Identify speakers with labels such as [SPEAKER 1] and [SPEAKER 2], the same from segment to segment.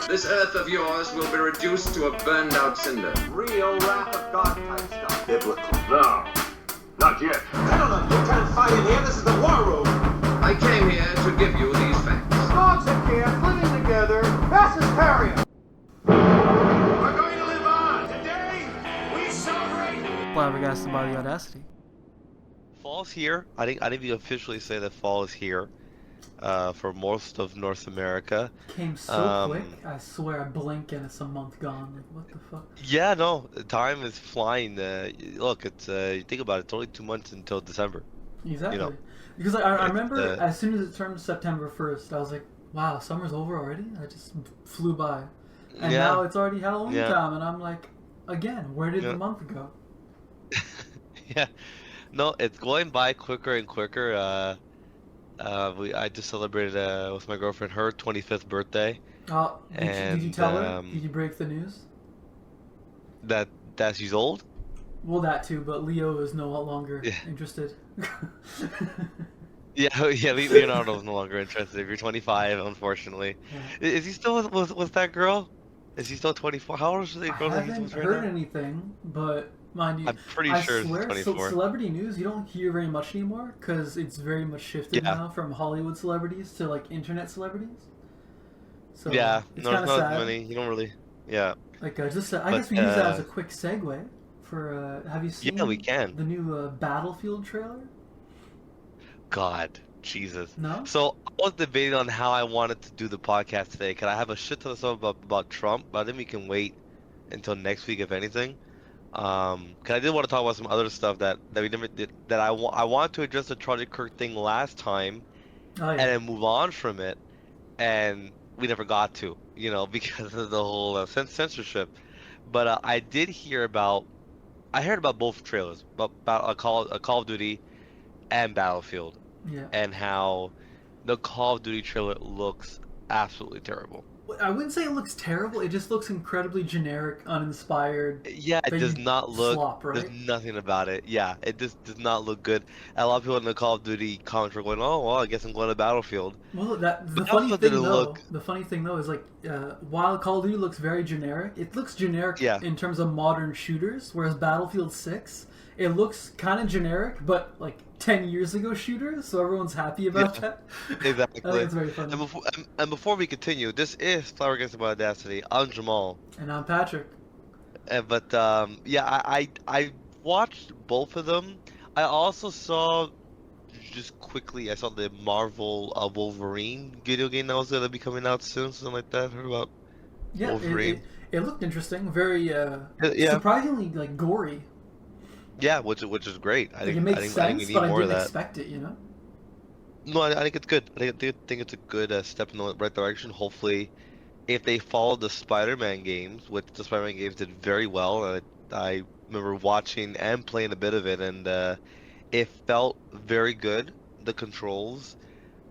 [SPEAKER 1] This Earth of yours will be reduced to a burned-out cinder.
[SPEAKER 2] Real wrath of God type stuff.
[SPEAKER 3] Biblical. No, not yet.
[SPEAKER 2] Gentlemen, you can't fight in here. This is the war room.
[SPEAKER 1] I came here to give you these facts.
[SPEAKER 2] Dogs in camp, living together. Mass hysteria.
[SPEAKER 3] We're going to live on. Today, we celebrate.
[SPEAKER 4] Flabbergasted by the audacity.
[SPEAKER 5] Fall's here. I didn't even officially say that fall is here for most of North America.
[SPEAKER 4] Came so quick. I swear, I blink and it's a month gone. Like, what the fuck?
[SPEAKER 5] Yeah, no, time is flying. Look, it's you think about it, it's only 2 months until December.
[SPEAKER 4] Exactly.
[SPEAKER 5] You know,
[SPEAKER 4] because I remember as soon as it turned September 1st, I was like, wow, summer's over already? I just flew by. And now it's already Halloween time, and I'm like, again, where did the month go?
[SPEAKER 5] Yeah. No, it's going by quicker and quicker. I just celebrated with my girlfriend her 25th birthday.
[SPEAKER 4] Did you tell her? Did you break the news?
[SPEAKER 5] That she's old?
[SPEAKER 4] Well, that too, but Leo is no longer interested.
[SPEAKER 5] Yeah, Leonardo's no longer interested. If you're 25, unfortunately. Yeah. Is he still with that girl? Is he still 24? How old is the girl that he's with right now?
[SPEAKER 4] I haven't heard anything, but mind you,
[SPEAKER 5] I'm pretty sure it's 24.
[SPEAKER 4] Celebrity news, you don't hear very much anymore because it's very much shifted now from Hollywood celebrities to like internet celebrities. So
[SPEAKER 5] yeah,
[SPEAKER 4] it's
[SPEAKER 5] not
[SPEAKER 4] sad.
[SPEAKER 5] many. You don't really,
[SPEAKER 4] Like I guess we use that as a quick segue for. Have you seen?
[SPEAKER 5] Yeah, we can.
[SPEAKER 4] The new Battlefield trailer.
[SPEAKER 5] God, Jesus.
[SPEAKER 4] No.
[SPEAKER 5] So I was debating on how I wanted to do the podcast today. Cause I have a shit ton of stuff about Trump, but I think we can wait until next week if anything. Cause I did want to talk about some other stuff that we never did. That I wanted to address the Charlie Kirk thing last time, and then move on from it, and we never got to, because of the whole censorship. But I did hear about. I heard about both trailers, about a Call of Duty and Battlefield, and how the Call of Duty trailer looks absolutely terrible.
[SPEAKER 4] I wouldn't say it looks terrible. It just looks incredibly generic, uninspired.
[SPEAKER 5] Yeah, it does not look.
[SPEAKER 4] Slop, right?
[SPEAKER 5] There's nothing about it. Yeah, it just does not look good. And a lot of people in the Call of Duty comments were going, "Oh, well, I guess I'm going to Battlefield."
[SPEAKER 4] Well, the funny thing though is like, while Call of Duty looks very generic, it looks generic in terms of modern shooters, whereas Battlefield 6, it looks kind of generic, but like 10 years ago shooters, so everyone's happy about that.
[SPEAKER 5] Exactly.
[SPEAKER 4] I think it's very funny.
[SPEAKER 5] And before we continue, this is Flabbergasted by Audacity. I'm Jamal.
[SPEAKER 4] And I'm Patrick.
[SPEAKER 5] But I watched both of them. I also saw, just quickly, I saw the Marvel Wolverine video game that was going to be coming out soon, something like that. Heard about Wolverine.
[SPEAKER 4] It looked interesting, very surprisingly like gory.
[SPEAKER 5] Yeah, which is great. I think
[SPEAKER 4] sense,
[SPEAKER 5] we need
[SPEAKER 4] but
[SPEAKER 5] more of that.
[SPEAKER 4] I didn't expect it,
[SPEAKER 5] No, I think it's good. I think it's a good step in the right direction. Hopefully, if they follow the Spider-Man games, which the Spider-Man games did very well, I remember watching and playing a bit of it, and it felt very good. The controls.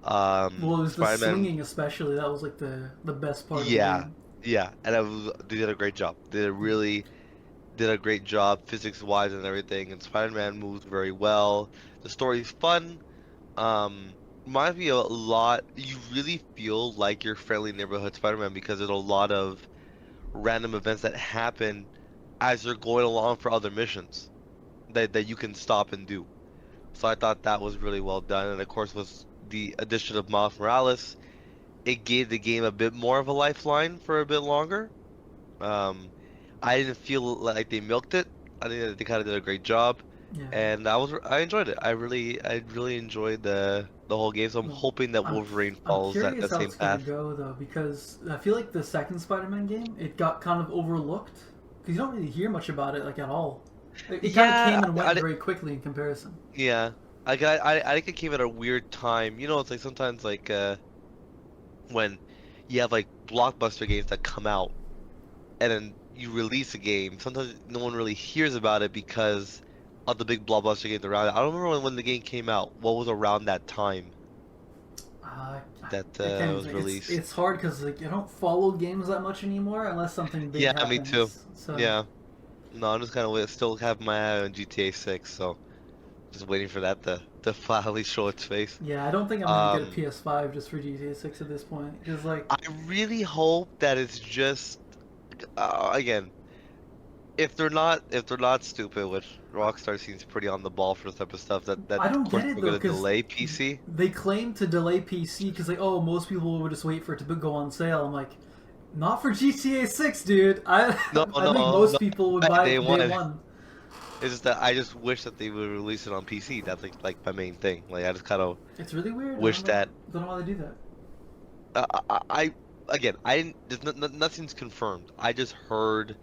[SPEAKER 4] Well, it was the swinging especially. That was like the best part.
[SPEAKER 5] Yeah, and they did a great job. Did a great job physics-wise and everything, and Spider-Man moves very well. The story's fun. Reminds me a lot. You really feel like your friendly neighborhood Spider-Man because there's a lot of random events that happen as you're going along for other missions that you can stop and do. So I thought that was really well done, and of course with the addition of Miles Morales, it gave the game a bit more of a lifeline for a bit longer. I didn't feel like they milked it. I think that they kind of did a great job, and I enjoyed it. I really enjoyed the whole game. So I'm hoping that Wolverine follows that same path. I'm curious how it's gonna
[SPEAKER 4] go though, because I feel like the second Spider-Man game, it got kind of overlooked because you don't really hear much about it like at all. It kind of came and went very quickly in comparison.
[SPEAKER 5] Yeah, I think it came at a weird time. It's like sometimes like when you have like blockbuster games that come out, and then you release a game, sometimes no one really hears about it because of the big blockbuster games around it. I don't remember when the game came out. What was around that time that was released?
[SPEAKER 4] It's hard because like I don't follow games that much anymore unless something big happens.
[SPEAKER 5] Me too.
[SPEAKER 4] So.
[SPEAKER 5] Yeah. No, I'm just kind of still have my eye on GTA 6, so Just waiting for that to finally show its face.
[SPEAKER 4] Yeah, I don't think I'm gonna get a PS5 just for GTA 6 at this point. Because like,
[SPEAKER 5] I really hope that it's just again, if they're not stupid, which Rockstar seems pretty on the ball for this type of stuff, that
[SPEAKER 4] I
[SPEAKER 5] of
[SPEAKER 4] don't
[SPEAKER 5] course
[SPEAKER 4] get it
[SPEAKER 5] they're
[SPEAKER 4] though,
[SPEAKER 5] gonna
[SPEAKER 4] because
[SPEAKER 5] delay PC.
[SPEAKER 4] they claim to delay PC because like, oh, most people would just wait for it to go on sale. I'm like, not for GTA 6, dude. I
[SPEAKER 5] No,
[SPEAKER 4] I think most people would buy
[SPEAKER 5] day
[SPEAKER 4] it day
[SPEAKER 5] one.
[SPEAKER 4] one.
[SPEAKER 5] It's just that I just wish that they would release it on PC. That's like my main thing. Like I just kind of
[SPEAKER 4] It's really weird.
[SPEAKER 5] wish that.
[SPEAKER 4] Don't know why they do that.
[SPEAKER 5] Again, I didn't. Nothing's confirmed. I just heard.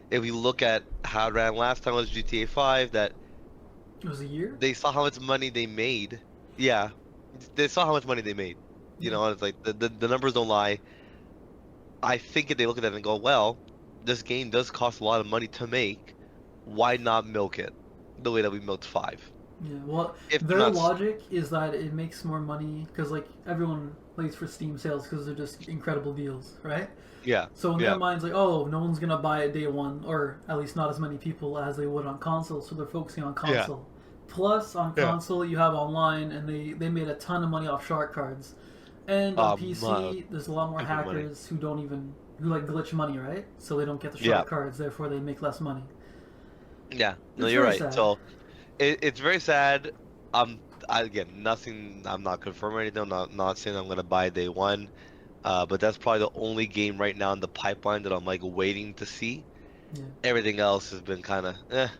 [SPEAKER 5] If we look at how it ran last time was GTA 5, that
[SPEAKER 4] It was a year.
[SPEAKER 5] they saw how much money they made. Yeah, they saw how much money they made. You know, it's like the numbers don't lie. I think if they look at that and go, well, this game does cost a lot of money to make. Why not milk it the way that we milked 5?
[SPEAKER 4] Yeah, well,
[SPEAKER 5] If
[SPEAKER 4] their
[SPEAKER 5] not-
[SPEAKER 4] logic is that it makes more money because like everyone plays for Steam sales because they're just incredible deals, right?
[SPEAKER 5] Yeah.
[SPEAKER 4] So in
[SPEAKER 5] yeah.
[SPEAKER 4] their minds, like, oh, no one's gonna buy it day one, or at least not as many people as they would on console. So they're focusing on console. Plus, on console, you have online, and they made a ton of money off shark cards. And on PC, there's a lot more hackers who like glitch money, right? So they don't get the shark cards, therefore they make less money.
[SPEAKER 5] Yeah, no,
[SPEAKER 4] It's
[SPEAKER 5] you're
[SPEAKER 4] very
[SPEAKER 5] right.
[SPEAKER 4] sad.
[SPEAKER 5] So it's very sad. Again, nothing. I'm not confirming anything. I'm not saying I'm gonna buy day one. But that's probably the only game right now in the pipeline that I'm like waiting to see.
[SPEAKER 4] Yeah.
[SPEAKER 5] Everything else has been kind of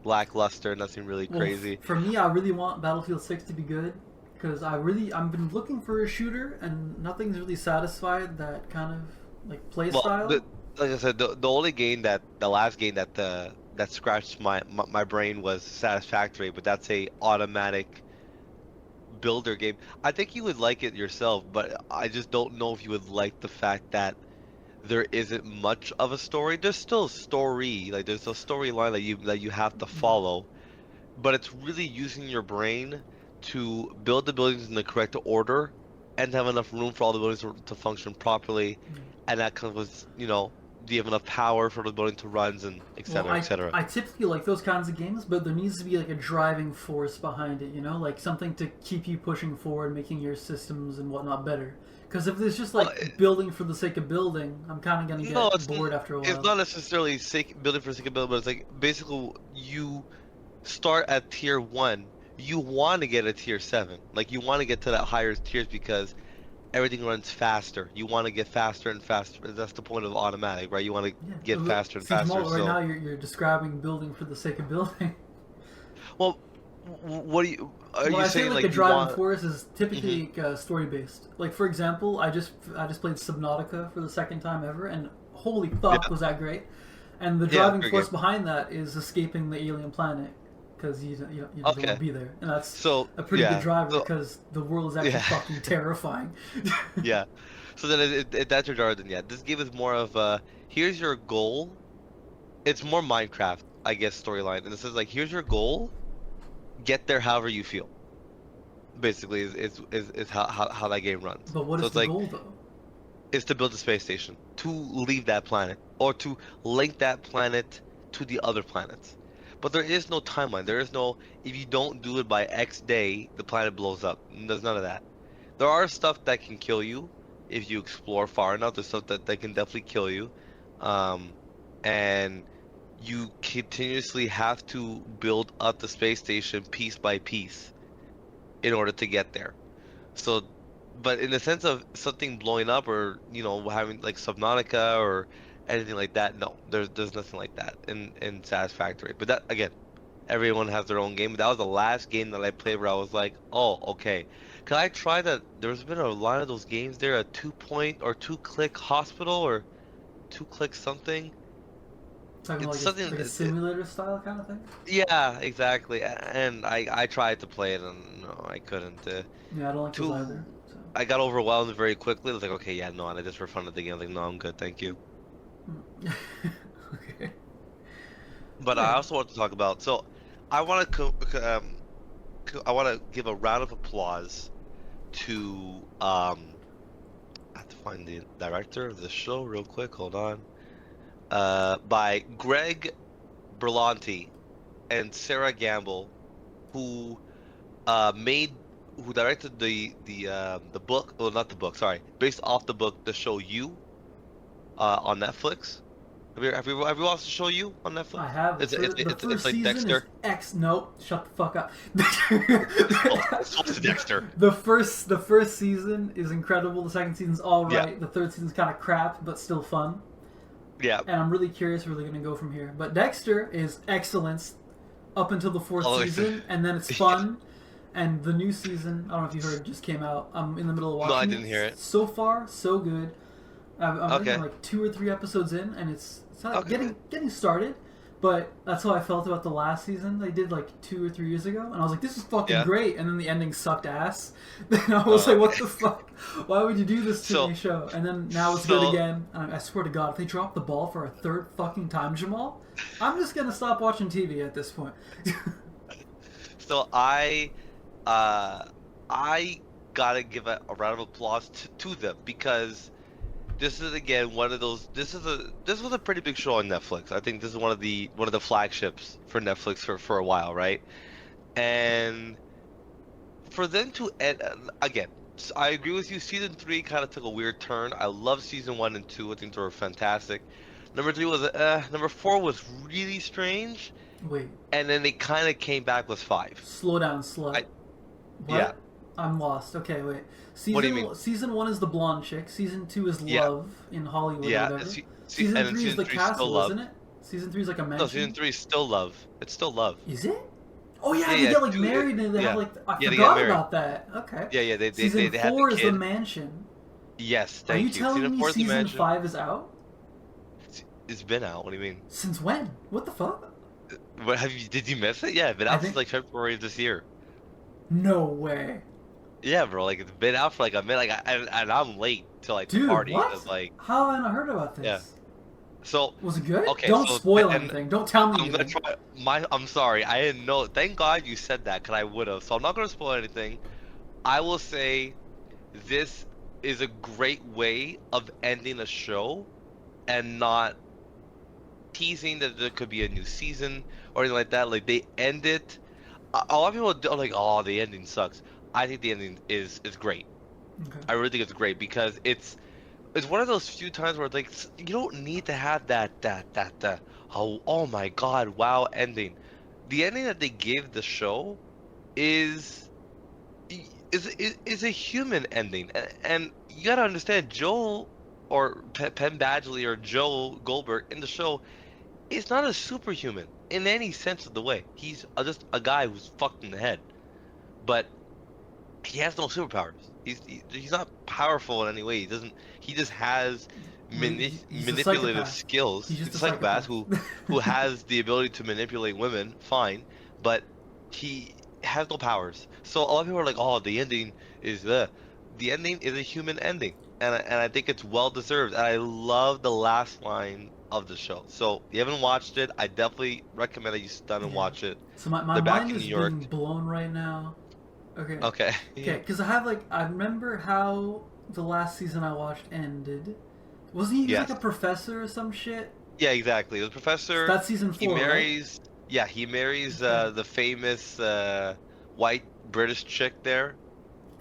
[SPEAKER 5] lackluster. Nothing really crazy.
[SPEAKER 4] For me, I really want Battlefield 6 to be good because I've been looking for a shooter and nothing's really satisfied that kind of like play style.
[SPEAKER 5] Like I said, the only game the last game that scratched my brain was Satisfactory, but that's a automatic builder game. I think you would like it yourself, but I just don't know if you would like the fact that there isn't much of a story. There's still a story, like there's a storyline that you have to follow, but it's really using your brain to build the buildings in the correct order and have enough room for all the buildings to function properly, and that comes with, you know, do you have enough power for the building to run, and etc. etc.
[SPEAKER 4] I typically like those kinds of games, but there needs to be like a driving force behind it, you know, like something to keep you pushing forward, making your systems and whatnot better. Because if there's just like building for the sake of building, I'm kind of gonna get bored after a while.
[SPEAKER 5] It's not necessarily building for the sake of building, but it's like basically you start at tier 1, you want to get a tier 7, like you want to get to that higher tiers because everything runs faster. You want to get faster and faster. That's the point of automatic, right? You want to get faster and faster.
[SPEAKER 4] Right now, you're describing building for the sake of building.
[SPEAKER 5] Well, what do you? Are you
[SPEAKER 4] I
[SPEAKER 5] saying
[SPEAKER 4] feel
[SPEAKER 5] like
[SPEAKER 4] a
[SPEAKER 5] you
[SPEAKER 4] driving
[SPEAKER 5] want...
[SPEAKER 4] force is typically story based. Like for example, I just played Subnautica for the second time ever, and holy fuck, was that great! And the driving force behind that is escaping the alien planet because you don't want to be there, and that's a pretty good driver because the world is actually fucking terrifying.
[SPEAKER 5] Yeah, so then that's your driver. Then this game is more of here's your goal. It's more Minecraft, I guess, storyline, and it says like here's your goal. Get there however you feel. Basically, is how that game runs.
[SPEAKER 4] But what is the goal though?
[SPEAKER 5] Is to build a space station to leave that planet or to link that planet to the other planets. But there is no timeline. There is no, if you don't do it by X day, the planet blows up. There's none of that. There are stuff that can kill you if you explore far enough. There's stuff that can definitely kill you, and you continuously have to build up the space station piece by piece in order to get there. So, but in the sense of something blowing up or, you know, having like Subnautica or anything like that, no, there's nothing like that in Satisfactory. But that, again, everyone has their own game. That was the last game that I played where I was like, oh, okay. Cause I tried that. There's been a lot of those games there, a 2-point or 2-click hospital or 2-click something.
[SPEAKER 4] Talking it's like a simulator style kind of thing?
[SPEAKER 5] Yeah, exactly. And I tried to play it and no, I couldn't.
[SPEAKER 4] Yeah, I don't like those either. So.
[SPEAKER 5] I got overwhelmed very quickly. I was like, okay, yeah, no, and I just for fun of the game. I was like, no, I'm good, thank you.
[SPEAKER 4] Okay.
[SPEAKER 5] But I also want to talk about. So, I want to give a round of applause to I have to find the director of the show real quick. Hold on. By Greg Berlanti and Sarah Gamble who made who directed the book, well, not the book, sorry, based off the book, the show You on Netflix. Have you watched the show You on Netflix?
[SPEAKER 4] I have. The first
[SPEAKER 5] like
[SPEAKER 4] season
[SPEAKER 5] Dexter.
[SPEAKER 4] is Nope, shut the fuck up.
[SPEAKER 5] It's close to Dexter.
[SPEAKER 4] The first season is incredible. The second season's all right.
[SPEAKER 5] Yeah.
[SPEAKER 4] The third season's kind of crap, but still fun.
[SPEAKER 5] Yeah.
[SPEAKER 4] And I'm really curious where they're gonna go from here. But Dexter is excellence up until the fourth season, and then it's fun. And the new season, I don't know if you heard, just came out. I'm in the middle of watching it.
[SPEAKER 5] No, I didn't hear it.
[SPEAKER 4] So far, so good. I'm
[SPEAKER 5] Okay.
[SPEAKER 4] like 2 or 3 episodes in, and it's not
[SPEAKER 5] Okay.
[SPEAKER 4] getting started. But that's how I felt about the last season they did like 2 or 3 years ago, and I was like, "This is fucking great." And then the ending sucked ass. Then I was like, "What the fuck? Why would you do this to me, show?" And then now it's good again. And I swear to God, if they drop the ball for a third fucking time, Jamal, I'm just gonna stop watching TV at this point.
[SPEAKER 5] So I gotta give a round of applause to them, because this is again one of those. This was a pretty big show on Netflix. I think this is one of the flagships for Netflix for a while, right? And for them to end again, I agree with you. Season 3 kind of took a weird turn. I love season 1 and 2. I think they were fantastic. Number 3 was number 4 was really strange.
[SPEAKER 4] Wait.
[SPEAKER 5] And then they kind of came back with 5.
[SPEAKER 4] Slow down, what?
[SPEAKER 5] Yeah.
[SPEAKER 4] I'm lost. Okay, wait.
[SPEAKER 5] What do you mean?
[SPEAKER 4] Season 1 is the blonde chick. Season 2 is love in Hollywood.
[SPEAKER 5] Yeah.
[SPEAKER 4] Or whatever.
[SPEAKER 5] Season
[SPEAKER 4] 3 is the castle,
[SPEAKER 5] love.
[SPEAKER 4] isn't it? Season 3 is like a mansion.
[SPEAKER 5] No, season 3 is still love. It's still love.
[SPEAKER 4] Is it? Oh yeah,
[SPEAKER 5] Yeah,
[SPEAKER 4] they get like married and they have like
[SPEAKER 5] they get
[SPEAKER 4] forgot
[SPEAKER 5] married.
[SPEAKER 4] about that. Okay.
[SPEAKER 5] Yeah.
[SPEAKER 4] Season
[SPEAKER 5] they had
[SPEAKER 4] 4
[SPEAKER 5] the
[SPEAKER 4] is
[SPEAKER 5] kid.
[SPEAKER 4] the mansion.
[SPEAKER 5] Yes,
[SPEAKER 4] Are
[SPEAKER 5] thank
[SPEAKER 4] you
[SPEAKER 5] you.
[SPEAKER 4] telling
[SPEAKER 5] Season
[SPEAKER 4] me
[SPEAKER 5] 4 is the
[SPEAKER 4] season
[SPEAKER 5] mansion.
[SPEAKER 4] 5 is out?
[SPEAKER 5] It's been out. What do you mean?
[SPEAKER 4] Since when? What the fuck?
[SPEAKER 5] What did you miss it? Yeah, it's been out since like February of this year.
[SPEAKER 4] No way.
[SPEAKER 5] Yeah, bro. Like it's been out for like a minute. And I'm late to like
[SPEAKER 4] Dude,
[SPEAKER 5] party.
[SPEAKER 4] what?
[SPEAKER 5] 'Cause, like,
[SPEAKER 4] how have I not heard about this?
[SPEAKER 5] Yeah. So
[SPEAKER 4] was it good?
[SPEAKER 5] Okay,
[SPEAKER 4] Don't
[SPEAKER 5] so
[SPEAKER 4] spoil
[SPEAKER 5] then
[SPEAKER 4] anything. Don't tell me.
[SPEAKER 5] I'm gonna try. I'm sorry. I didn't know. Thank God you said that, because I would have. So I'm not gonna spoil anything. I will say, this is a great way of ending a show, and not teasing that there could be a new season or anything like that. Like they end it. A lot of people are like, "Oh, the ending sucks." I think the ending is great.
[SPEAKER 4] Okay.
[SPEAKER 5] I really think it's great, because it's one of those few times where like you don't need to have that oh my God, wow ending. The ending that they gave the show is a human ending, and you gotta understand, Joel or Penn Badgley or Joel Goldberg in the show is not a superhuman in any sense of the way. He's just a guy who's fucked in the head, but he has no superpowers. He's not powerful in any way. He just has manipulative skills. He's a psychopath who has the ability to manipulate women, fine, but he has no powers. So a lot of people are like, "Oh, the ending is the ending is a human ending," and I think it's well deserved. And I love the last line of the show. So if you haven't watched it, I definitely recommend that you sit down and watch it.
[SPEAKER 4] So my mind is being blown right now. Okay.
[SPEAKER 5] Okay.
[SPEAKER 4] Okay, because I remember how the last season I watched ended. Wasn't he like a professor or some shit?
[SPEAKER 5] Yeah, exactly. The professor.
[SPEAKER 4] So that's season 4.
[SPEAKER 5] He marries.
[SPEAKER 4] Right?
[SPEAKER 5] Yeah, he marries the famous white British chick there.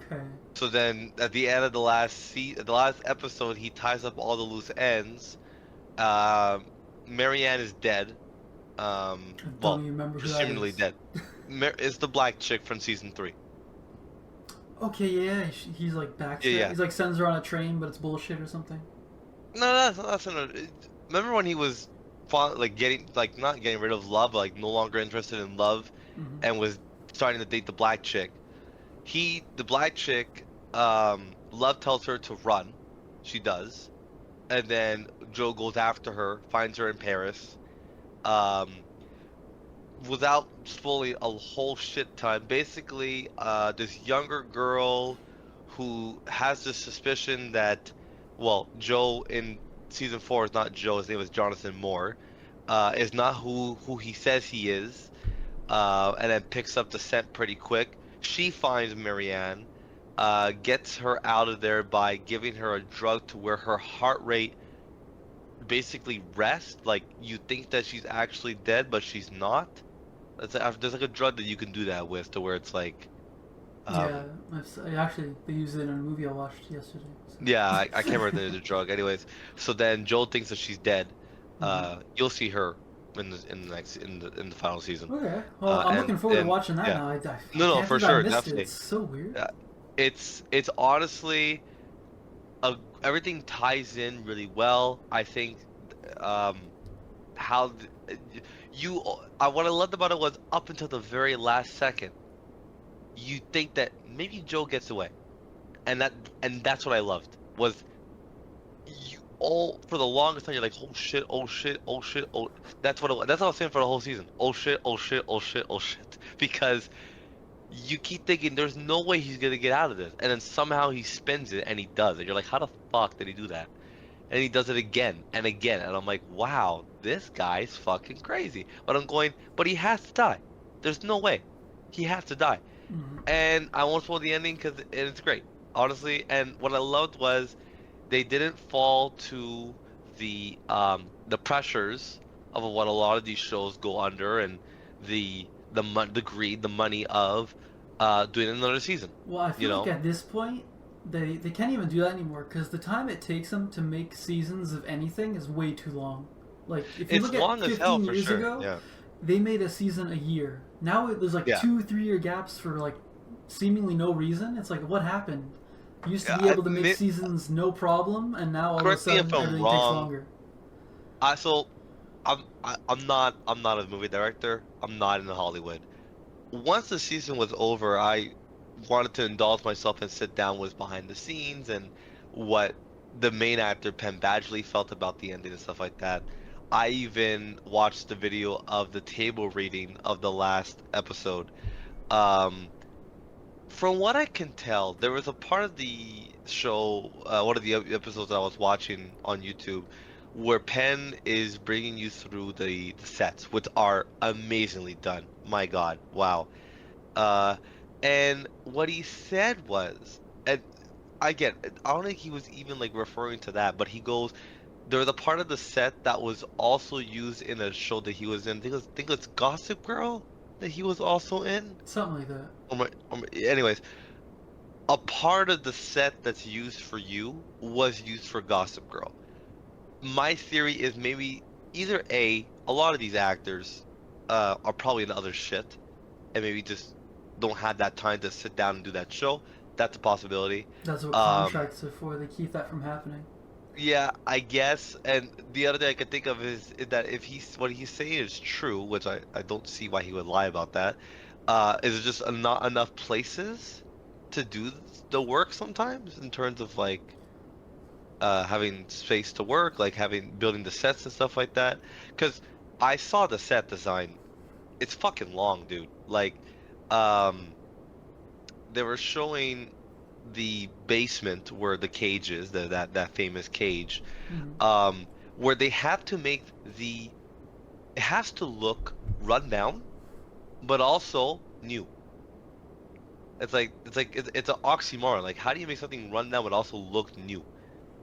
[SPEAKER 4] Okay.
[SPEAKER 5] So then, at the end of the last episode, he ties up all the loose ends. Marianne is dead.
[SPEAKER 4] Don't you remember who
[SPEAKER 5] presumably
[SPEAKER 4] that is?
[SPEAKER 5] dead. It's the black chick from season 3.
[SPEAKER 4] Okay, yeah, he's like backstab.
[SPEAKER 5] Yeah.
[SPEAKER 4] He's like sends her on a train, but it's bullshit or something.
[SPEAKER 5] No, that's not. Remember when he was not getting rid of love, but like no longer interested in love, and was starting to date the black chick. The black chick, love tells her to run. She does, and then Joe goes after her, finds her in Paris. Without spoiling a whole shit ton, basically, this younger girl who has this suspicion that, well, Joe in season 4 is not Joe. His name is Jonathan Moore. Is not who he says he is, and then picks up the scent pretty quick. She finds Marianne, gets her out of there by giving her a drug to where her heart rate basically rests. Like, you think that she's actually dead, but she's not. There's like a drug that you can do that with, to where it's like.
[SPEAKER 4] Yeah, actually they used it in a movie I watched yesterday. So.
[SPEAKER 5] Yeah, I can't remember the drug. Anyways, so then Joel thinks that she's dead. You'll see her in the final season.
[SPEAKER 4] Okay, well I'm looking forward to watching that now.
[SPEAKER 5] No, for sure,
[SPEAKER 4] definitely. It's so weird.
[SPEAKER 5] It's honestly, everything ties in really well. I think, how what I loved about it was up until the very last second, you think that maybe Joe gets away, and that's what I loved was. For the longest time, you're like, oh shit, oh shit, oh shit, oh. That's what I was saying for the whole season. Oh shit, oh shit, oh shit, oh shit. Because you keep thinking there's no way he's gonna get out of this, and then somehow he spins it and he does it. You're like, how the fuck did he do that? And he does it again and again, and I'm like, wow, this guy's fucking crazy. But I'm going, but he has to die. There's no way, he has to die. And I won't spoil the ending because it's great, honestly. And what I loved was, they didn't fall to the pressures of what a lot of these shows go under, and the greed, the money of doing another season.
[SPEAKER 4] Well, I feel like at this point they can't even do that anymore, because the time it takes them to make seasons of anything is way too long. Like if you look at 15 years ago, they made a season a year. Now there's like 2-3 year gaps for like seemingly no reason. It's like, what happened? You used to be able to make seasons no problem, and now all of a sudden everything takes longer.
[SPEAKER 5] I'm not a movie director. I'm not in Hollywood. Once the season was over, I wanted to indulge myself and sit down with behind the scenes and what the main actor Penn Badgley felt about the ending and stuff like that. I even watched the video of the table reading of the last episode. From what I can tell, there was a part of the show, one of the episodes that I was watching on YouTube, where Penn is bringing you through the sets, which are amazingly done. My God, wow. And what he said was, and I don't think he was even like referring to that, but he goes, there was a part of the set that was also used in a show that he was in. I think it's Gossip Girl that he was also in.
[SPEAKER 4] Something like that.
[SPEAKER 5] Anyways, a part of the set that's used for you was used for Gossip Girl. My theory is maybe either a lot of these actors are probably in other shit, and maybe just don't have that time to sit down and do that show. That's a possibility.
[SPEAKER 4] That's what contracts are for. They keep that from happening.
[SPEAKER 5] Yeah, I guess. And the other thing I could think of is that if what he's saying is true, which I don't see why he would lie about that, is just not enough places to do the work sometimes, in terms of like having space to work, like building the sets and stuff like that. Because I saw the set design. It's fucking long, dude. Like, they were showing the basement where the cage is, that famous cage, where they have to make it has to look run down, but also new. It's an oxymoron. Like, how do you make something run down but also look new?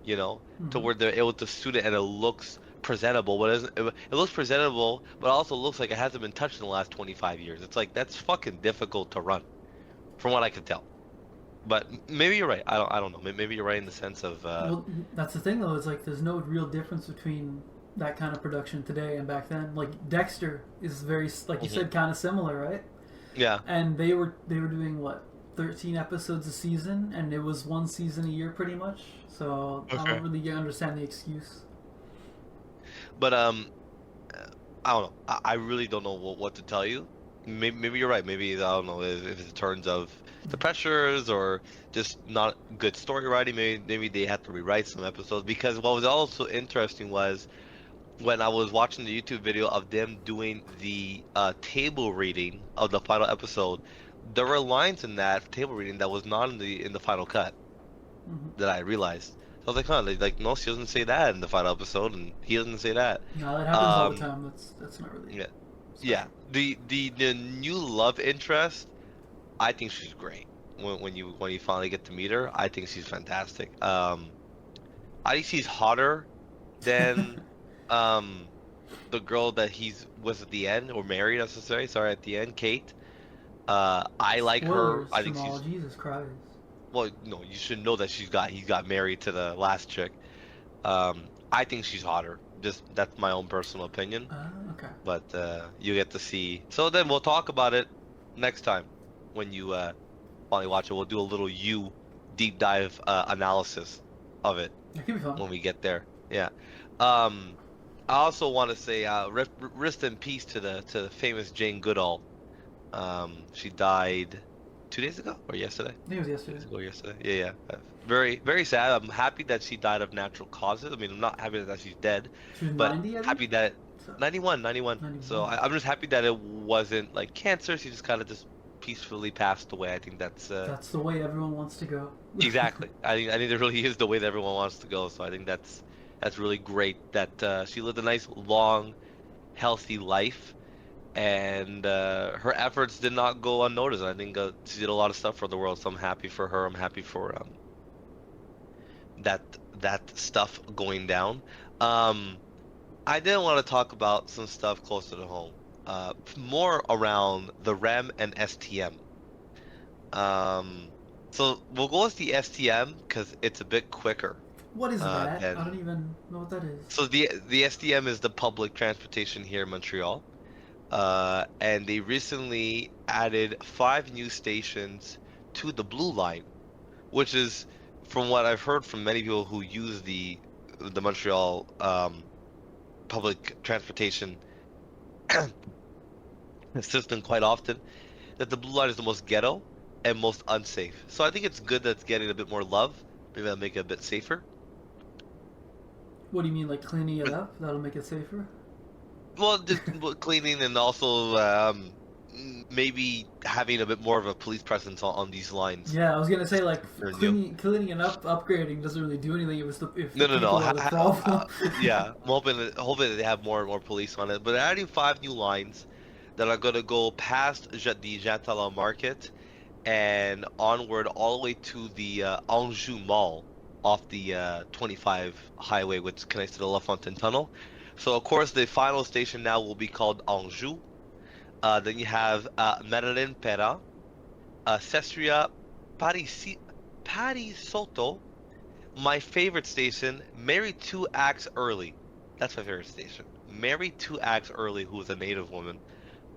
[SPEAKER 5] To where they're able to suit it and it looks presentable, but it looks presentable, but also looks like it hasn't been touched in the last 25 years. It's like, that's fucking difficult to run, from what I can tell. But maybe you're right. I don't know. Maybe you're right in the sense of.
[SPEAKER 4] Well, that's the thing though. It's like there's no real difference between that kind of production today and back then. Like Dexter is very, like you said, kind of similar, right?
[SPEAKER 5] Yeah.
[SPEAKER 4] And they were doing what, 13 episodes a season, and it was one season a year pretty much. So I don't really understand the excuse.
[SPEAKER 5] But I don't know. I really don't know what to tell you. Maybe you're right. Maybe I don't know if it's in terms of the pressures or just not good story writing. Maybe they had to rewrite some episodes, because what was also interesting was when I was watching the YouTube video of them doing the table reading of the final episode, there were lines in that table reading that was not in the final cut that I realized. So I was like, huh, like no, she doesn't say that in the final episode, and he doesn't say that.
[SPEAKER 4] No, that happens all the time. That's not really.
[SPEAKER 5] Yeah, yeah. The new love interest, I think she's great. When you finally get to meet her, I think she's fantastic. I think she's hotter than the girl that he's was at the end, or married, necessarily. Sorry, at the end, Kate. I like her.
[SPEAKER 4] Spoilers,
[SPEAKER 5] I think
[SPEAKER 4] Jamal.
[SPEAKER 5] she's
[SPEAKER 4] Jesus Christ.
[SPEAKER 5] well. No, you should know that he got married to the last chick. I think she's hotter. Just that's my own personal opinion.
[SPEAKER 4] Okay.
[SPEAKER 5] But you get to see. So then we'll talk about it next time when you finally watch it. We'll do a little deep dive analysis of it
[SPEAKER 4] That could be fun.
[SPEAKER 5] when we get there. Yeah. I also want to say rest in peace to the famous Jane Goodall. She died 2 days ago or yesterday.
[SPEAKER 4] I think it was yesterday.
[SPEAKER 5] Or yesterday. Yeah. Very, very sad. I'm happy that she died of natural causes. I mean, I'm not happy that she's dead,
[SPEAKER 4] She was
[SPEAKER 5] but
[SPEAKER 4] 90, I think?
[SPEAKER 5] happy that 91. So I'm just happy that it wasn't like cancer. She just kind of just peacefully passed away. I think that's
[SPEAKER 4] the way everyone wants to go.
[SPEAKER 5] exactly. I think it really is the way that everyone wants to go. So I think that's really great that she lived a nice, long, healthy life, and her efforts did not go unnoticed. I think she did a lot of stuff for the world. So I'm happy for her. I'm happy for that stuff going down. I didn't want to talk about some stuff closer to home, more around the REM and STM. So we'll go with the STM because it's a bit quicker.
[SPEAKER 4] What is that? I don't even know what that is.
[SPEAKER 5] So the STM is the public transportation here in Montreal, and they recently added 5 new stations to the Blue Line, which is, from what I've heard from many people who use the Montreal public transportation system quite often, that the Blue Line is the most ghetto and most unsafe. So I think it's good that it's getting a bit more love. Maybe that'll make it a bit safer.
[SPEAKER 4] What do you mean, like cleaning it up? That'll make it safer?
[SPEAKER 5] Well, just cleaning, and also maybe having a bit more of a police presence on these lines.
[SPEAKER 4] Yeah, I was gonna say, like, cleaning and upgrading doesn't really do anything if the
[SPEAKER 5] No.
[SPEAKER 4] are the problem.
[SPEAKER 5] Yeah, I'm hoping that they have more and more police on it. But they're adding 5 new lines that are gonna go past the Jean Talon Market and onward all the way to the Anjou Mall off the 25 highway, which connects to the La Fontaine Tunnel. So of course the final station now will be called Anjou. Then you have Medellin Pera, Sestria, Paris Soto. My favorite station, Mary 2 Acts Early. That's my favorite station. Mary 2 Acts Early, who is a native woman.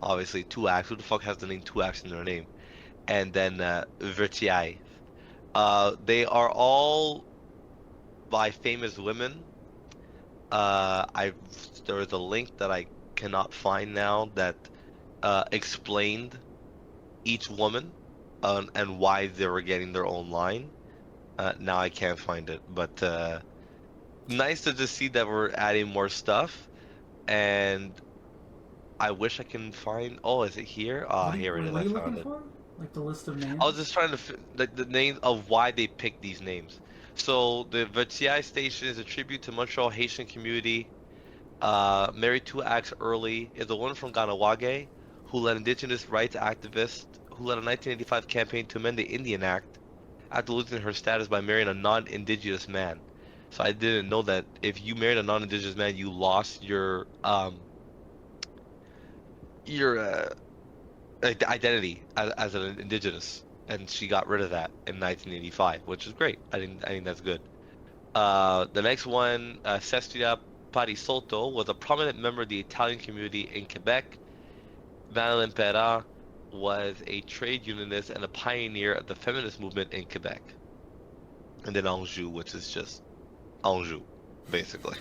[SPEAKER 5] Obviously, 2 Acts. Who the fuck has the name 2 Acts in their name? And then Vertiailles. They are all by famous women. There is a link that I cannot find now that explained each woman and why they were getting their own line. Now I can't find it, but nice to just see that we're adding more stuff, and I wish I can find. Oh, is it here? Here it is.
[SPEAKER 4] What are you
[SPEAKER 5] I found
[SPEAKER 4] looking
[SPEAKER 5] it.
[SPEAKER 4] for? Like the list of names?
[SPEAKER 5] I was just trying to like the names of why they picked these names. So the Vertiailles station is a tribute to Montreal Haitian community. Mary 2 Acts Early is a woman from Ganawage who led indigenous rights activists who led a 1985 campaign to amend the Indian Act after losing her status by marrying a non-indigenous man. So I didn't know that if you married a non-indigenous man, you lost your identity as an indigenous, and she got rid of that in 1985, which is great. I think that's good. The next one, Sestria Parisotto, was a prominent member of the Italian community in Quebec. Madeleine Perra was a trade unionist and a pioneer of the feminist movement in Quebec. And then Anjou, which is just Anjou, basically.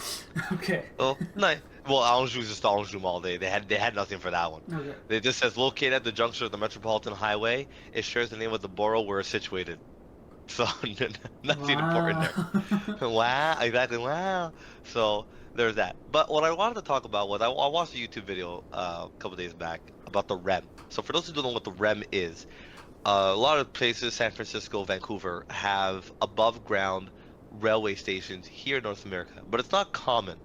[SPEAKER 4] Okay.
[SPEAKER 5] Oh, nice. Well, Anjou is just Anjou Mall. They had nothing for that one.
[SPEAKER 4] Okay.
[SPEAKER 5] It just says located at the junction of the Metropolitan Highway. It shares the name of the borough where it's situated. So nothing important there. Wow, exactly. Wow. So there's that. But what I wanted to talk about was I watched a YouTube video a couple days back about the REM. So for those who don't know what the REM is, a lot of places, San Francisco, Vancouver, have above ground railway stations here in North America, but it's not common,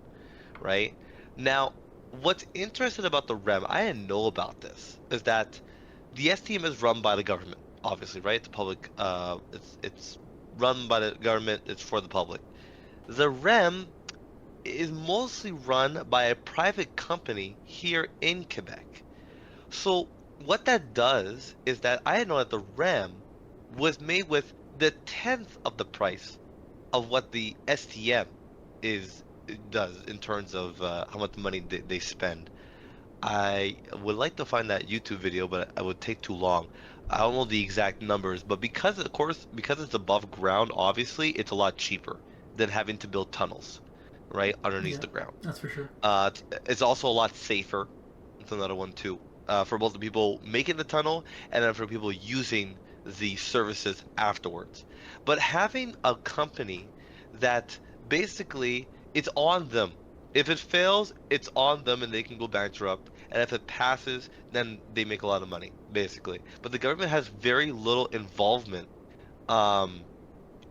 [SPEAKER 5] right? Now, what's interesting about the REM, I didn't know about this, is that the STM is run by the government, obviously, right? The public, it's run by the government, it's for the public. The REM is mostly run by a private company here in Quebec. So what that does is that I didn't know that the RAM was made with the 10th of the price of what the STM is does in terms of how much money they spend. I would like to find that YouTube video, but it would take too long. I don't know the exact numbers, but because of course because it's above ground, obviously it's a lot cheaper than having to build tunnels, right, underneath
[SPEAKER 4] Yeah,
[SPEAKER 5] the ground.
[SPEAKER 4] that's for sure.
[SPEAKER 5] It's also a lot safer. It's another one too. For both the people making the tunnel and then for people using the services afterwards. But having a company that basically it's on them. If it fails, it's on them and they can go bankrupt. And if it passes, then they make a lot of money, basically. But the government has very little involvement um,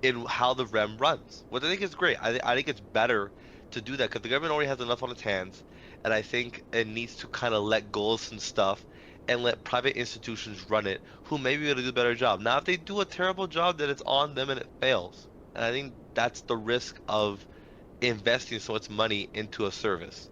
[SPEAKER 5] in how the REM runs, which I think is great. I think it's better to do that because the government already has enough on its hands, and I think it needs to kind of let go of some stuff and let private institutions run it, who may be able to do a better job. Now, if they do a terrible job, then it's on them and it fails. And I think that's the risk of investing so much money into a service.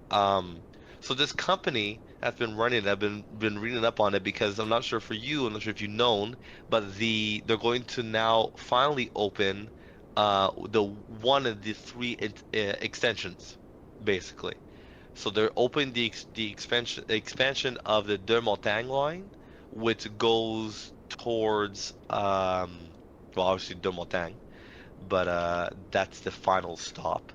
[SPEAKER 5] Um, so this company has been running. I've been reading up on it because I'm not sure for you. I'm not sure if you've known, but they're going to now finally open the one of the three extensions, basically. So they're opening the expansion of the Deux Montagnes line, which goes towards well, obviously Deux Montagnes, but that's the final stop.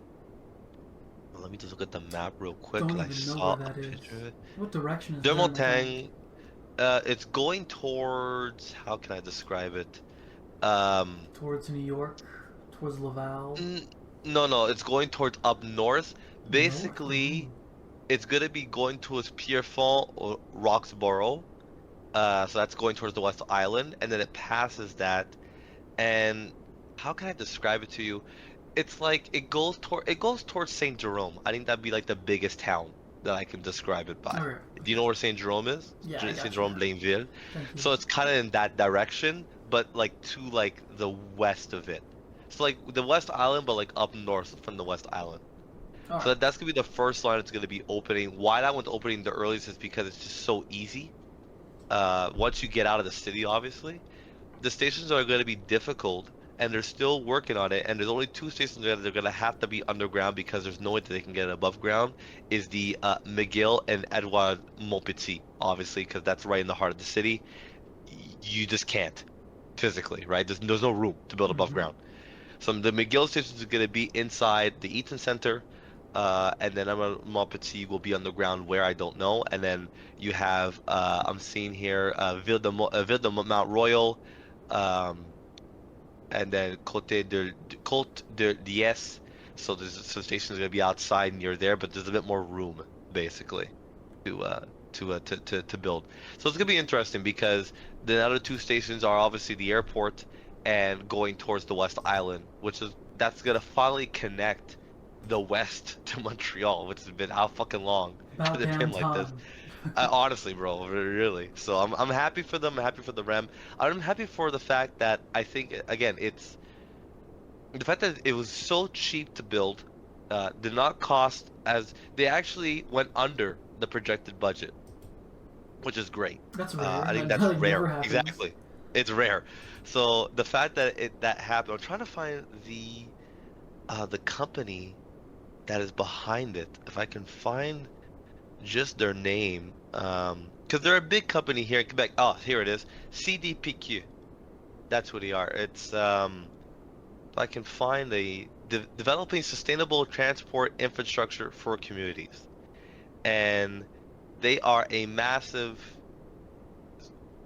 [SPEAKER 5] Let me just look at the map real quick.
[SPEAKER 4] Don't
[SPEAKER 5] 'Cause I
[SPEAKER 4] even know
[SPEAKER 5] saw
[SPEAKER 4] where
[SPEAKER 5] a
[SPEAKER 4] that is.
[SPEAKER 5] picture of it.
[SPEAKER 4] What direction is
[SPEAKER 5] Deux
[SPEAKER 4] there?
[SPEAKER 5] Montagnes, it's going towards, how can I describe it?
[SPEAKER 4] Towards New York, towards Laval.
[SPEAKER 5] No, it's going towards up north. Basically,
[SPEAKER 4] North?
[SPEAKER 5] it's gonna be going towards Pierrefonds or Roxborough. So that's going towards the West Island, and then it passes that. And how can I describe it to you? It's like it goes towards Saint Jerome. I think that'd be like the biggest town that I can describe it by.
[SPEAKER 4] Okay.
[SPEAKER 5] Do you know where Saint Jerome is?
[SPEAKER 4] Yeah, I got
[SPEAKER 5] Saint
[SPEAKER 4] you.
[SPEAKER 5] Jerome Blainville.
[SPEAKER 4] Thank you.
[SPEAKER 5] So it's kind of in that direction, but like to like the west of it. So like the West Island, but like up north from the West Island.
[SPEAKER 4] All
[SPEAKER 5] So
[SPEAKER 4] right.
[SPEAKER 5] that's gonna be the first line it's gonna be opening. Why that one's opening the earliest is because it's just so easy. Once you get out of the city, obviously, the stations are gonna be difficult, and they're still working on it. And there's only two stations that they're gonna have to be underground because there's no way that they can get it above ground. Is the McGill and Edouard Montpetit, obviously, because that's right in the heart of the city. You just can't physically, right? There's no room to build above ground. So the McGill station is going to be inside the Eaton Center, and then Montpetit will be underground where I don't know. And then you have I'm seeing here Ville de Mount Royal, and then Côte de Liesse. So there's some stations going to be outside near there, but there's a bit more room basically to build. So it's going to be interesting because the other two stations are obviously the airport and going towards the West Island, that's gonna finally connect the West to Montreal, which has been how fucking long
[SPEAKER 4] About
[SPEAKER 5] could it been
[SPEAKER 4] damn
[SPEAKER 5] like this?
[SPEAKER 4] time.
[SPEAKER 5] Honestly, bro, really. So I'm happy for them. I'm happy for the REM. I'm happy for the fact that I think again it's the fact that it was so cheap to build, did not cost as they actually went under the projected budget, which is great.
[SPEAKER 4] That's rare.
[SPEAKER 5] I think
[SPEAKER 4] That
[SPEAKER 5] that's
[SPEAKER 4] like never
[SPEAKER 5] rare.
[SPEAKER 4] happens.
[SPEAKER 5] Exactly. It's rare. So the fact that that happened, I'm trying to find the company that is behind it. If I can find just their name, because they're a big company here in Quebec. Oh, here it is, CDPQ. That's what they are. It's if I can find developing sustainable transport infrastructure for communities, and they are a massive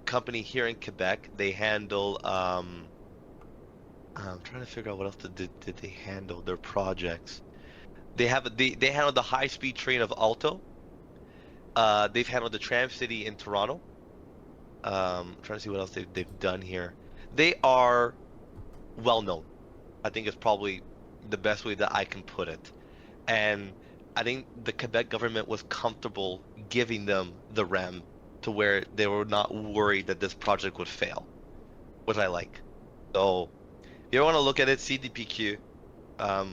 [SPEAKER 5] company here in Quebec. They handle I'm trying to figure out what else did they handle their projects. They handle the high speed train of Alto. They've handled the Tram City in Toronto. I'm trying to see what else they've done here. They are well known. I think it's probably the best way that I can put it. And I think the Quebec government was comfortable giving them the REM to where they were not worried that this project would fail, which I like. So if you want to look at it, CDPQ,
[SPEAKER 4] Why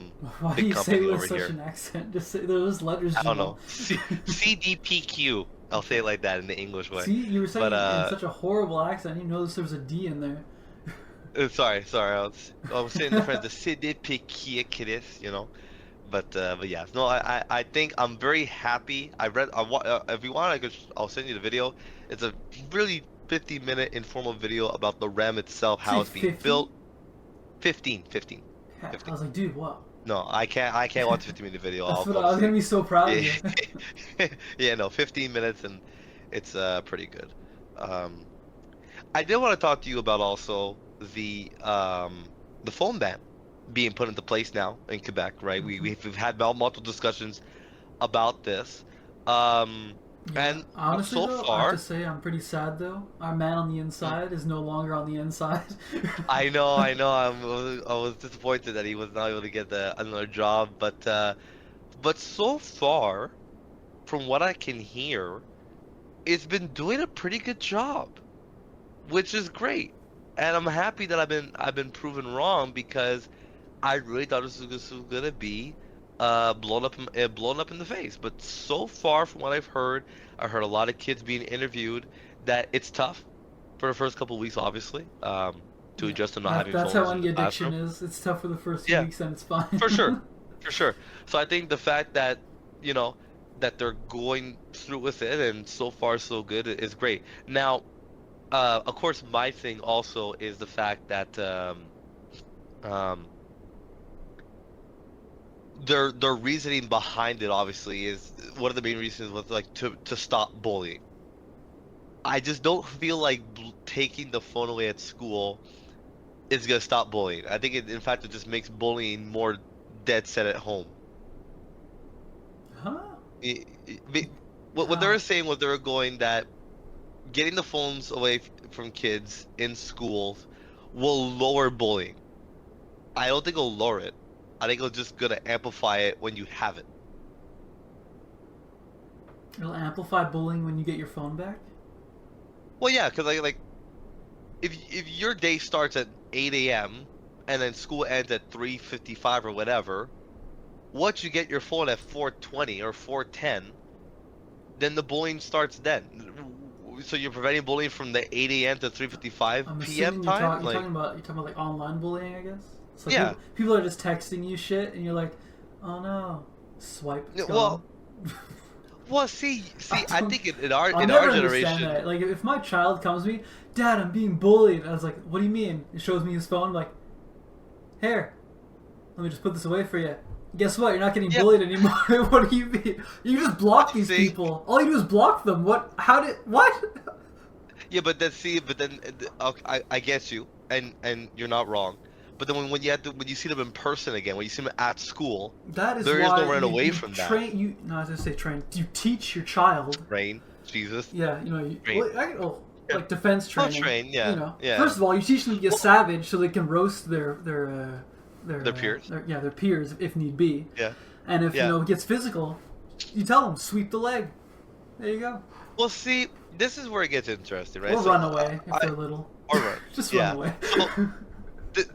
[SPEAKER 4] do
[SPEAKER 5] big
[SPEAKER 4] you say
[SPEAKER 5] company
[SPEAKER 4] it with
[SPEAKER 5] over
[SPEAKER 4] such
[SPEAKER 5] here.
[SPEAKER 4] an accent? Just say those letters.
[SPEAKER 5] I don't know. CDPQ. I'll say it like that in the English way.
[SPEAKER 4] See, you were saying
[SPEAKER 5] But
[SPEAKER 4] it in such a horrible accent. You noticed there was a D in there.
[SPEAKER 5] sorry. I was saying the phrase the CDPQ, you know. But yeah, no, I think I'm very happy. If you want, I'll send you the video. It's a really 50-minute informal video about the RAM itself, how it's being
[SPEAKER 4] 50?
[SPEAKER 5] built. 15.
[SPEAKER 4] I was like, dude, what?
[SPEAKER 5] No, I can't watch a 50-minute video.
[SPEAKER 4] That's what I was gonna be so proud of you.
[SPEAKER 5] Yeah, no, 15 minutes and it's pretty good. I did want to talk to you about also the phone ban being put into place now in Quebec, right? We've had multiple discussions about this. And
[SPEAKER 4] honestly,
[SPEAKER 5] so
[SPEAKER 4] though,
[SPEAKER 5] far,
[SPEAKER 4] I have to say I'm pretty sad though. Our man on the inside is no longer on the inside.
[SPEAKER 5] I know. I was disappointed that he was not able to get another job, but so far, from what I can hear, it's been doing a pretty good job, which is great, and I'm happy that I've been proven wrong because I really thought this was gonna be blown up in the face. But so far, from what I've heard, I heard a lot of kids being interviewed that it's tough for the first couple of weeks, obviously, to adjust to not having phones.
[SPEAKER 4] That's how
[SPEAKER 5] in the
[SPEAKER 4] addiction
[SPEAKER 5] classroom.
[SPEAKER 4] is. It's tough for the first few weeks, and it's fine.
[SPEAKER 5] For sure. So I think the fact that that they're going through with it and so far so good is great. Now, of course, my thing also is the fact that their reasoning behind it obviously is one of the main reasons was like to stop bullying. I just don't feel like taking the phone away at school is gonna stop bullying. I think in fact it just makes bullying more dead set at home.
[SPEAKER 4] Huh?
[SPEAKER 5] What they were saying was they were going that getting the phones away from kids in schools will lower bullying. I don't think it'll lower it. I think it's just gonna amplify it when you have it.
[SPEAKER 4] It'll amplify bullying when you get your phone back?
[SPEAKER 5] Well, yeah, because like if your day starts at 8 a.m. and then school ends at 3:55 or whatever, once you get your phone at 4:20 or 4:10, then the bullying starts then. So you're preventing bullying from the 8 a.m. to 3:55 p.m. time?
[SPEAKER 4] You're talking about like online bullying, I guess? So
[SPEAKER 5] yeah.
[SPEAKER 4] People are just texting you shit, and you're like, oh no, swipe.
[SPEAKER 5] Well, see, I think in our
[SPEAKER 4] generation,
[SPEAKER 5] that.
[SPEAKER 4] Like, if my child comes to me, Dad, I'm being bullied. I was like, what do you mean? It shows me his phone. I'm like, here, let me just put this away for you. Guess what? You're not getting bullied anymore. What do you mean? You just block these people. All you do is block them. What? What?
[SPEAKER 5] Yeah, but then I get you, and you're not wrong. But then when you see them in person again, when you see them at school,
[SPEAKER 4] there is
[SPEAKER 5] no running away from that.
[SPEAKER 4] I was gonna say train. You teach your child.
[SPEAKER 5] Train, Jesus.
[SPEAKER 4] Yeah, like defense training.
[SPEAKER 5] Train, yeah. Yeah.
[SPEAKER 4] First of all, you teach them to be a savage so they can roast their
[SPEAKER 5] peers.
[SPEAKER 4] Their peers if need be.
[SPEAKER 5] Yeah.
[SPEAKER 4] And if it gets physical, you tell them sweep the leg. There you go.
[SPEAKER 5] Well, see, this is where it gets interesting, right?
[SPEAKER 4] Or run away if they're little.
[SPEAKER 5] Or run.
[SPEAKER 4] Just run away.
[SPEAKER 5] So,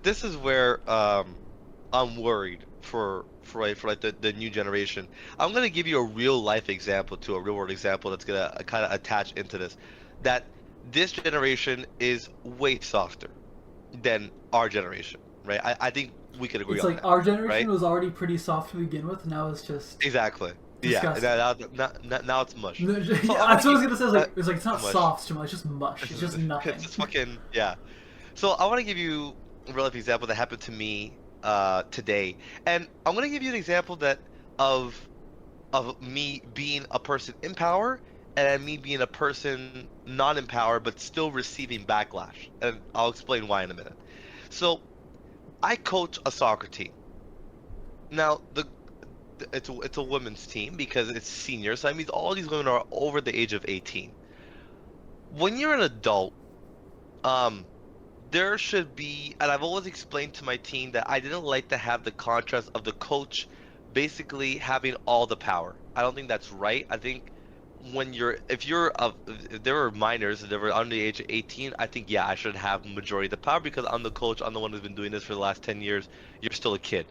[SPEAKER 5] this is where I'm worried for like the new generation. I'm gonna give you a real life example, a real world example that's gonna kind of attach into this. That this generation is way softer than our generation, right? I think we could agree on that.
[SPEAKER 4] It's like our generation
[SPEAKER 5] right?
[SPEAKER 4] was already pretty soft to begin with. Now it's just
[SPEAKER 5] exactly.
[SPEAKER 4] disgusting.
[SPEAKER 5] Yeah. Now it's much.
[SPEAKER 4] That's what I was gonna say. It's not soft too much. It's just mush. It's just nothing.
[SPEAKER 5] It's just fucking So I want to give you a real life example that happened to me today, and I'm gonna give you an example of me being a person in power and me being a person not in power but still receiving backlash, and I'll explain why in a minute. So I coach a soccer team. Now it's a women's team because it's senior, so that means all these women are over the age of 18. When you're an adult, there should be, and I've always explained to my team that I didn't like to have the contrast of the coach basically having all the power. I don't think that's right. I think if there were minors, if they were under the age of 18, I think I should have majority of the power because I'm the coach. I'm the one who's been doing this for the last 10 years. You're still a kid.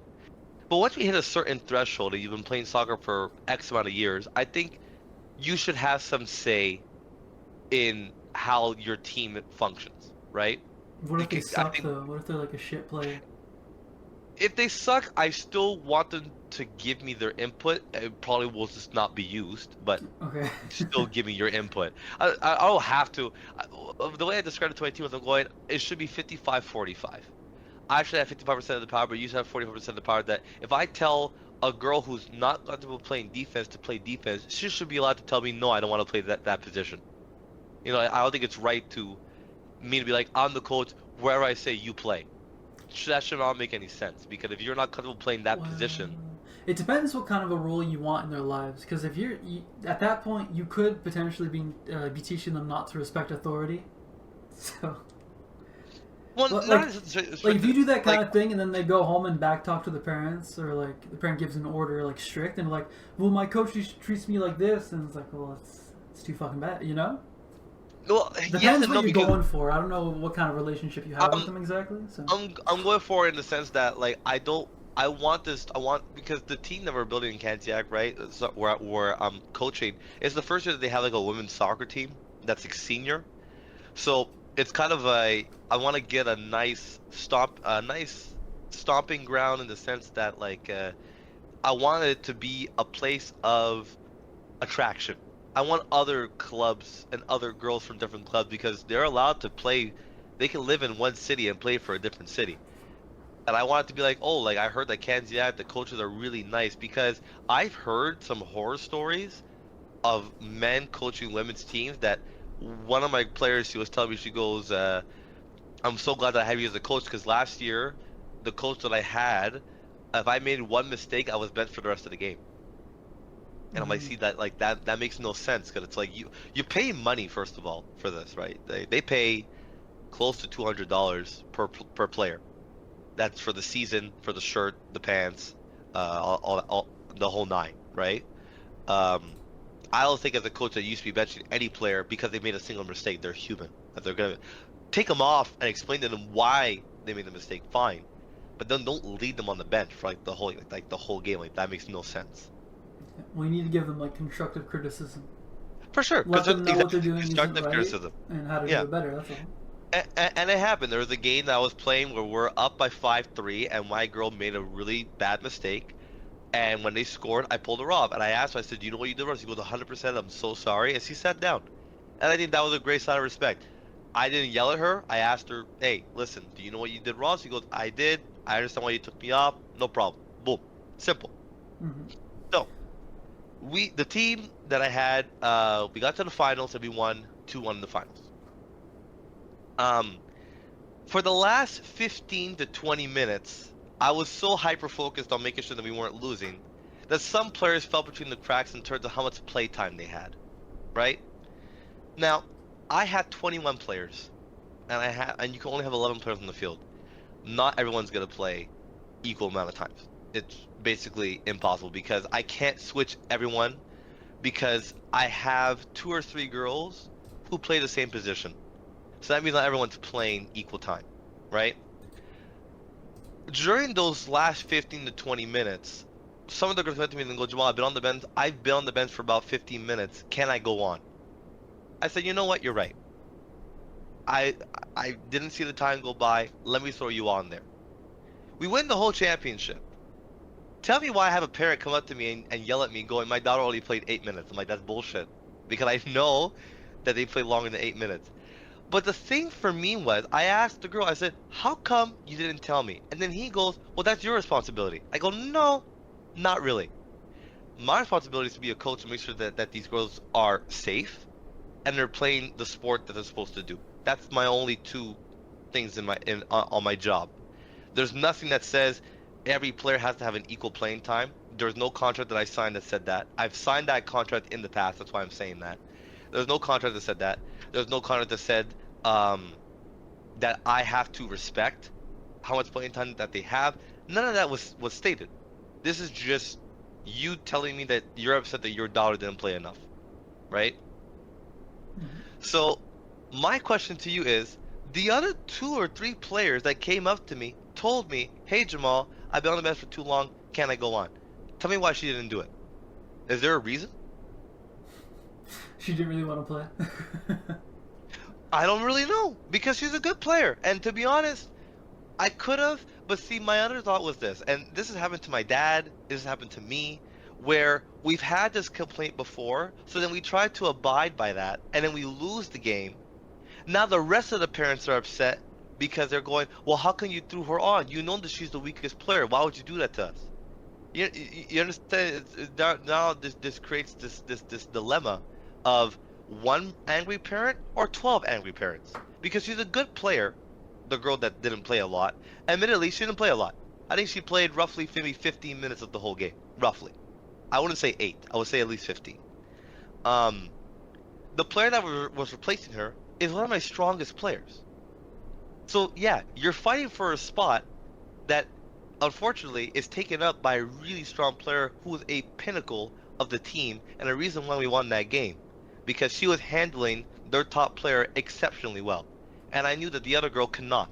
[SPEAKER 5] But once we hit a certain threshold and you've been playing soccer for X amount of years, I think you should have some say in how your team functions, right?
[SPEAKER 4] What if they
[SPEAKER 5] Because
[SPEAKER 4] suck though? What if they're like a shit player?
[SPEAKER 5] if they suck, I still want them to give me their input. It probably will just not be used, but
[SPEAKER 4] Okay.
[SPEAKER 5] still give me your input. I don't have to. The way I described it to my team was I'm going, it should be 55-45. I should have 55% of the power, but you should have 45% of the power. That if I tell a girl who's not comfortable playing defense to play defense, she should be allowed to tell me, no, I don't want to play that position. You know, I don't think it's right to me to be like, I'm the coach, wherever I say you play. That should not make any sense, because if you're not comfortable playing that position,
[SPEAKER 4] it depends what kind of a role you want in their lives. Because if you're at that point, you could potentially be teaching them not to respect authority. So,
[SPEAKER 5] well,
[SPEAKER 4] like if you do that kind of thing, and then they go home and back talk to the parents, or like the parent gives an order like strict, and like, well, my coach treats me like this, and it's like, well, it's too fucking bad, you know.
[SPEAKER 5] Well,
[SPEAKER 4] depends what you're going for. I don't know what kind of relationship you have with them exactly. So.
[SPEAKER 5] I'm going for it in the sense that like I want because the team that we're building in Cantiac, right? So where I'm coaching, it's the first year that they have like a women's soccer team that's like senior. So it's kind of I want to get a nice stomping ground in the sense that like I want it to be a place of attraction. I want other clubs and other girls from different clubs, because they're allowed to play. They can live in one city and play for a different city. And I want it to be like, oh, like I heard that Canziac, the coaches are really nice, because I've heard some horror stories of men coaching women's teams that one of my players, she was telling me, she goes, I'm so glad that I have you as a coach, because last year, the coach that I had, if I made one mistake, I was benched for the rest of the game. And I'm like, see, that makes no sense, because it's like you pay money, first of all, for this, right? They pay close to $200 per player. That's for the season, for the shirt, the pants, all the whole nine, right? I don't think as a coach that used to be benching any player because they made a single mistake. They're human. That they're gonna take them off and explain to them why they made the mistake. Fine, but then don't lead them on the bench for the whole game. Like that makes no sense.
[SPEAKER 4] We need to give them like constructive criticism.
[SPEAKER 5] For sure,
[SPEAKER 4] let them know what they're doing
[SPEAKER 5] constructive
[SPEAKER 4] right
[SPEAKER 5] criticism
[SPEAKER 4] and how to do it better. That's all.
[SPEAKER 5] And it happened. There was a game that I was playing where we're up by 5-3, and my girl made a really bad mistake. And when they scored, I pulled her off. And I asked her, I said, do you know what you did wrong? She goes, 100%, I'm so sorry. And she sat down. And I think that was a great sign of respect. I didn't yell at her. I asked her, hey, listen, do you know what you did wrong? She goes, I did. I understand why you took me off. No problem. Boom. Simple.
[SPEAKER 4] Mm-hmm.
[SPEAKER 5] So, the team that I had, we got to the finals, and we won 2-1 in the finals. For the last 15 to 20 minutes, I was so hyper-focused on making sure that we weren't losing that some players fell between the cracks in terms of how much play time they had, right? Now, I had 21 players, and you can only have 11 players on the field. Not everyone's going to play equal amount of times. It's basically impossible, because I can't switch everyone, because I have 2 or 3 girls who play the same position. So that means not everyone's playing equal time, right? During those last 15 to 20 minutes, some of the girls went to me and go, Jamal, I've been on the bench for about 15 minutes. Can I go on? I said, you know what? You're right. I didn't see the time go by. Let me throw you on there. We win the whole championship. Tell me why I have a parent come up to me and yell at me going, my daughter only played 8 minutes. I'm like, that's bullshit. Because I know that they play longer than 8 minutes. But the thing for me was, I asked the girl, I said, how come you didn't tell me? And then he goes, well, that's your responsibility. I go, no, not really. My responsibility is to be a coach and make sure that these girls are safe and they're playing the sport that they're supposed to do. That's my only 2 things on my job. There's nothing that says every player has to have an equal playing time. There's no contract that I signed that said that. I've signed that contract in the past. That's why I'm saying that. There's no contract that said that. There's no contract that said that I have to respect how much playing time that they have. None of that was stated. This is just you telling me that you're upset that your daughter didn't play enough, right? Mm-hmm. So my question to you is, the other 2 or 3 players that came up to me told me, hey Jamal, I've been on the bench for too long, can't I go on? Tell me why she didn't do it. Is there a reason?
[SPEAKER 4] She didn't really want to play.
[SPEAKER 5] I don't really know, because she's a good player. And to be honest, I could have, but see, my other thought was this, and this has happened to my dad, this has happened to me, where we've had this complaint before, so then we try to abide by that, and then we lose the game. Now the rest of the parents are upset because they're going, well, how come you threw her on? You know that she's the weakest player. Why would you do that to us? You understand? Now this creates this dilemma of one angry parent or 12 angry parents. Because she's a good player, the girl that didn't play a lot. Admittedly, she didn't play a lot. I think she played roughly maybe 15 minutes of the whole game. Roughly. I wouldn't say 8. I would say at least 15. The player that was replacing her is one of my strongest players. So yeah, you're fighting for a spot that unfortunately is taken up by a really strong player who is a pinnacle of the team and a reason why we won that game. Because she was handling their top player exceptionally well. And I knew that the other girl cannot.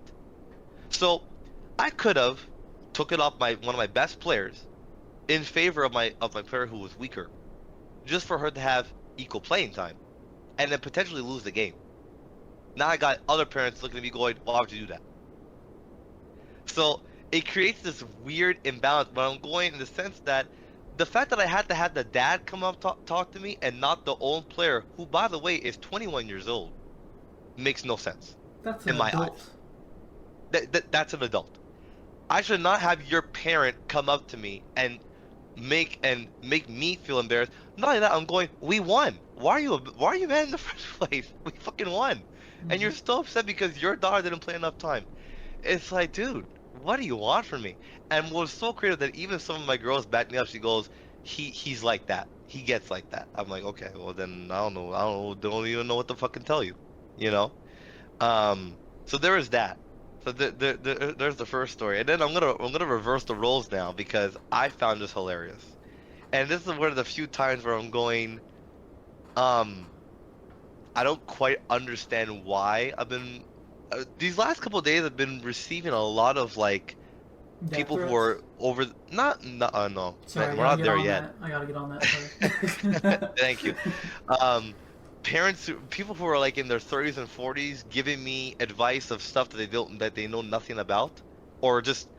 [SPEAKER 5] So I could have took it off one of my best players in favor of my player who was weaker, just for her to have equal playing time, and then potentially lose the game. Now I got other parents looking at me going, why would you do that? So it creates this weird imbalance, but I'm going in the sense that the fact that I had to have the dad come up talk to me and not the own player, who by the way is 21 years old, makes no sense.
[SPEAKER 4] That's
[SPEAKER 5] in my
[SPEAKER 4] adult.
[SPEAKER 5] eyes. That's an adult. I should not have your parent come up to me and make me feel embarrassed. Not only that, I'm going, we won. Why are you mad in the first place? We fucking won. And you're still upset because your daughter didn't play enough time. It's like, dude, what do you want from me? And what was so creative that even some of my girls backed me up. She goes, he's like that. He gets like that. I'm like, okay, well then I don't even know what to fucking tell you, you know. So there is that. So there's the first story, and then I'm gonna reverse the roles now because I found this hilarious, and this is one of the few times where I'm going, I don't quite understand why I've been these last couple of days I've been receiving a lot of like people who are over no
[SPEAKER 4] Sorry,
[SPEAKER 5] we're not there yet.
[SPEAKER 4] I gotta get on that. Sorry.
[SPEAKER 5] Thank you. People who are like in their 30s and 40s giving me advice of stuff that they know nothing about, or just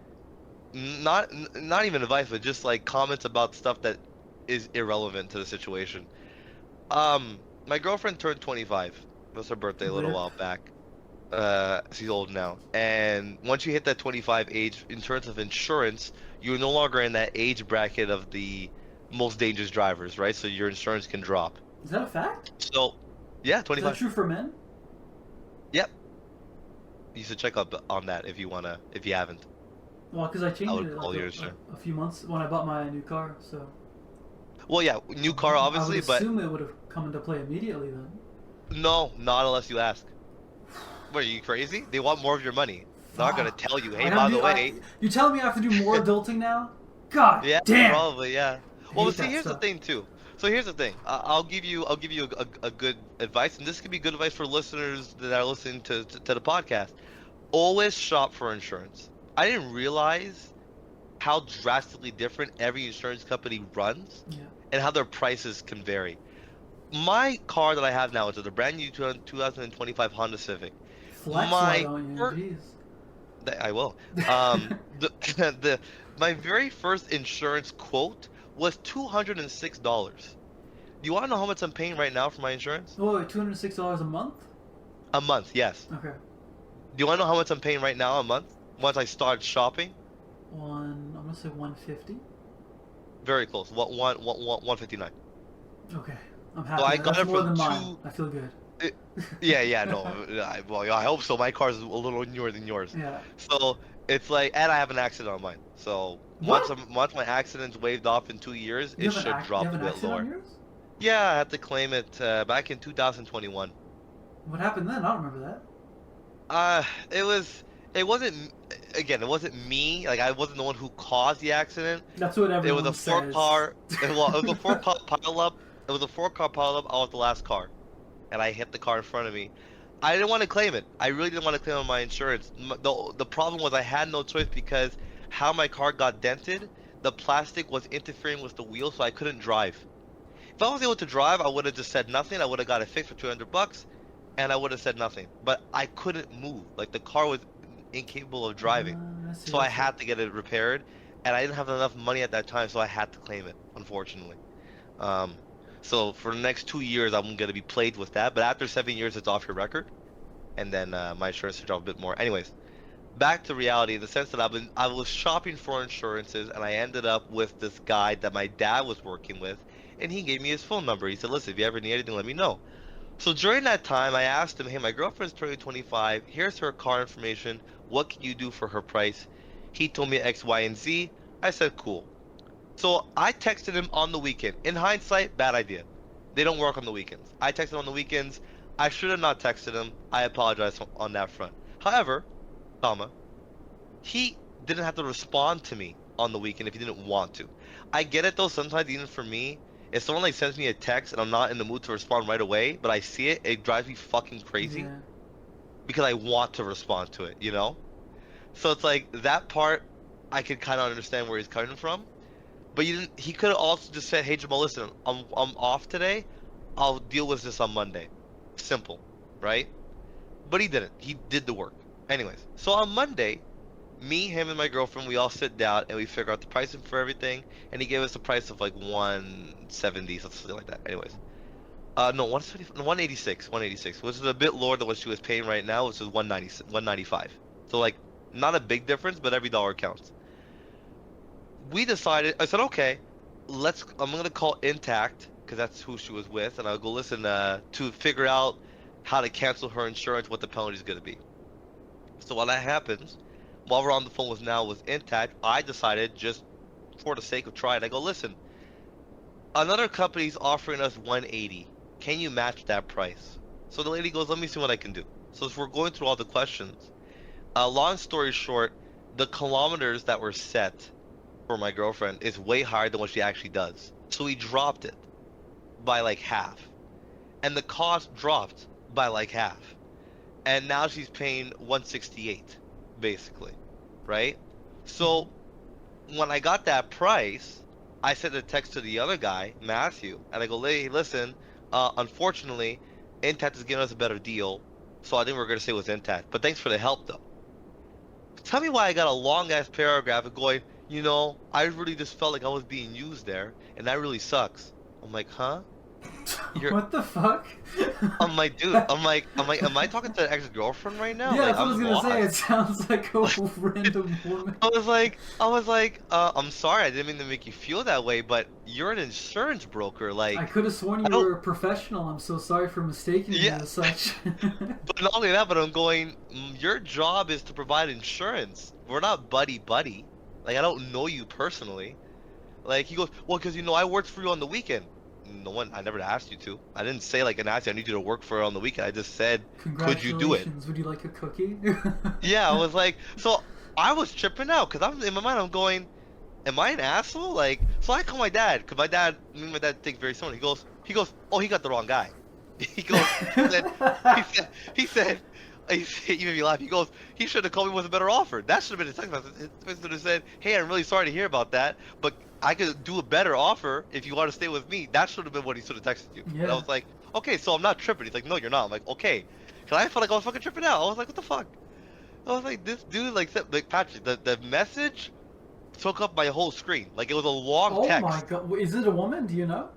[SPEAKER 5] not even advice, but just like comments about stuff that is irrelevant to the situation. My girlfriend turned 25. It was her birthday a little while back. She's old now, and once you hit that 25 age, in terms of insurance, you're no longer in that age bracket of the most dangerous drivers, right? So your insurance can drop.
[SPEAKER 4] Is that a fact?
[SPEAKER 5] So, yeah, 25.
[SPEAKER 4] Is that true for men?
[SPEAKER 5] Yep. You should check up on that if you haven't.
[SPEAKER 4] Well, because I changed it like a few months when I bought my new car, so.
[SPEAKER 5] Well, yeah, new car obviously, but.
[SPEAKER 4] I would assume it would have come into play immediately then.
[SPEAKER 5] No, not unless you ask. What, are you crazy? They want more of your money. They're not gonna tell you, hey, by the way.
[SPEAKER 4] You're telling me I have to do more adulting now? God
[SPEAKER 5] yeah,
[SPEAKER 4] damn!
[SPEAKER 5] Probably, yeah. Well, see, here's the thing too. So here's the thing. I'll give you a good advice, and this could be good advice for listeners that are listening to the podcast. Always shop for insurance. I didn't realize how drastically different every insurance company runs, and how their prices can vary. My car that I have now is a brand new 2025 Honda Civic.
[SPEAKER 4] Flex, why don't you? Jeez.
[SPEAKER 5] I will. My very first insurance quote was $206. Do you want to know how much I'm paying right now for my insurance?
[SPEAKER 4] Oh, wait, $206 a month?
[SPEAKER 5] A month, yes.
[SPEAKER 4] Okay.
[SPEAKER 5] Do you want to know how much I'm paying right now a month? Once I start shopping?
[SPEAKER 4] I'm gonna say 150.
[SPEAKER 5] Very close. 159.
[SPEAKER 4] Okay, I'm happy.
[SPEAKER 5] So I got
[SPEAKER 4] That's
[SPEAKER 5] it
[SPEAKER 4] more
[SPEAKER 5] for
[SPEAKER 4] than mine. I feel good.
[SPEAKER 5] Yeah, no. I hope so. My car's a little newer than yours.
[SPEAKER 4] Yeah.
[SPEAKER 5] So it's like, and I have an accident on mine. So once my accident's waived off in 2 years, it should drop a bit lower.
[SPEAKER 4] On yours?
[SPEAKER 5] Yeah, I had to claim it back in 2021.
[SPEAKER 4] What happened then? I don't remember that.
[SPEAKER 5] It wasn't me. Like, I wasn't the one who caused the accident.
[SPEAKER 4] That's what everyone
[SPEAKER 5] says. It was a four-car. It was a four-car pileup. It was a four-car pileup. I was the last car, and I hit the car in front of me. I didn't want to claim it. I really didn't want to claim on my insurance. The problem was I had no choice because how my car got dented, the plastic was interfering with the wheel, so I couldn't drive. If I was able to drive, I would have just said nothing. I would have got it fixed for $200, and I would have said nothing. But I couldn't move. Like the car was incapable of driving, so I had to get it repaired, and I didn't have enough money at that time, so I had to claim it, unfortunately. So for the next 2 years, I'm gonna be plagued with that. But after 7 years, it's off your record, and then my insurance will drop a bit more. Anyways, back to reality in the sense that I was shopping for insurances, and I ended up with this guy that my dad was working with, and he gave me his phone number. He said, listen, if you ever need anything, let me know. So during that time, I asked him, hey, my girlfriend's turning 25. Here's her car information. What can you do for her price? He told me X, Y, and Z. I said, cool. So I texted him on the weekend. In hindsight, bad idea. They don't work on the weekends. I texted on the weekends. I should have not texted him. I apologize on that front. However, he didn't have to respond to me on the weekend if he didn't want to. I get it though, sometimes even for me, if someone like sends me a text and I'm not in the mood to respond right away, but I see it, it drives me fucking crazy because I want to respond to it, you know? So it's like that part I could kind of understand where he's coming from, but he could have also just said, hey Jamal, listen, I'm off today, I'll deal with this on Monday. Simple, right? But he didn't. He did the work. Anyways, so on Monday, me, him, and my girlfriend, we all sit down and we figure out the pricing for everything, and he gave us a price of like 170, something like that. Anyways, no, 186, which is a bit lower than what she was paying right now, which is 195. So like, not a big difference, but every dollar counts. We decided. I said, okay, I'm gonna call Intact because that's who she was with, and I'll go listen to figure out how to cancel her insurance, what the penalty is gonna be. So while that happens, while we're on the phone with Intact, I decided, just for the sake of trying, I go, listen, another company's offering us 180. Can you match that price? So the lady goes, let me see what I can do. So as we're going through all the questions, long story short, the kilometers that were set for my girlfriend is way higher than what she actually does. So we dropped it by like half. And the cost dropped by like half. And now she's paying 168, basically, right? So when I got that price, I sent a text to the other guy, Matthew, and I go, hey, listen, unfortunately, Intact is giving us a better deal, so I think we're going to stay with Intact. But thanks for the help, though. Tell me why I got a long-ass paragraph of going, you know, I really just felt like I was being used there, and that really sucks. I'm like, huh?
[SPEAKER 4] What the fuck?
[SPEAKER 5] I'm like, dude, am I talking to an ex-girlfriend right now?
[SPEAKER 4] Yeah,
[SPEAKER 5] like,
[SPEAKER 4] that's what I was gonna say. It sounds like a random woman.
[SPEAKER 5] I was like, I'm sorry, I didn't mean to make you feel that way, but you're an insurance broker, like.
[SPEAKER 4] I could have sworn you were a professional. I'm so sorry for mistaking you as such.
[SPEAKER 5] But not only that, but I'm going, your job is to provide insurance. We're not buddy-buddy. Like, I don't know you personally. Like, he goes, well, because, you know, I worked for you on the weekend. I never asked you to. I didn't say like an ask you, I need you to work for it on the weekend. I just said, could you do it?
[SPEAKER 4] Would you like a cookie?
[SPEAKER 5] Yeah, I was like, so I was tripping out because I'm in my mind. I'm going, am I an asshole? Like, so I call my dad because me and my dad think very similar. He goes, oh, he got the wrong guy. He said, he made me laugh. He goes, he should have called me with a better offer. That should have been his text message. He should have said, hey, I'm really sorry to hear about that, but I could do a better offer if you want to stay with me. That should have been what he should have texted you. Yeah. And I was like, okay, so I'm not tripping. He's like, no, you're not. I'm like, okay. Cause I felt like I was fucking tripping out. I was like, what the fuck? I was like, this dude, like Patrick, the message took up my whole screen. Like it was a long text.
[SPEAKER 4] Oh my god, is it a woman? Do you know?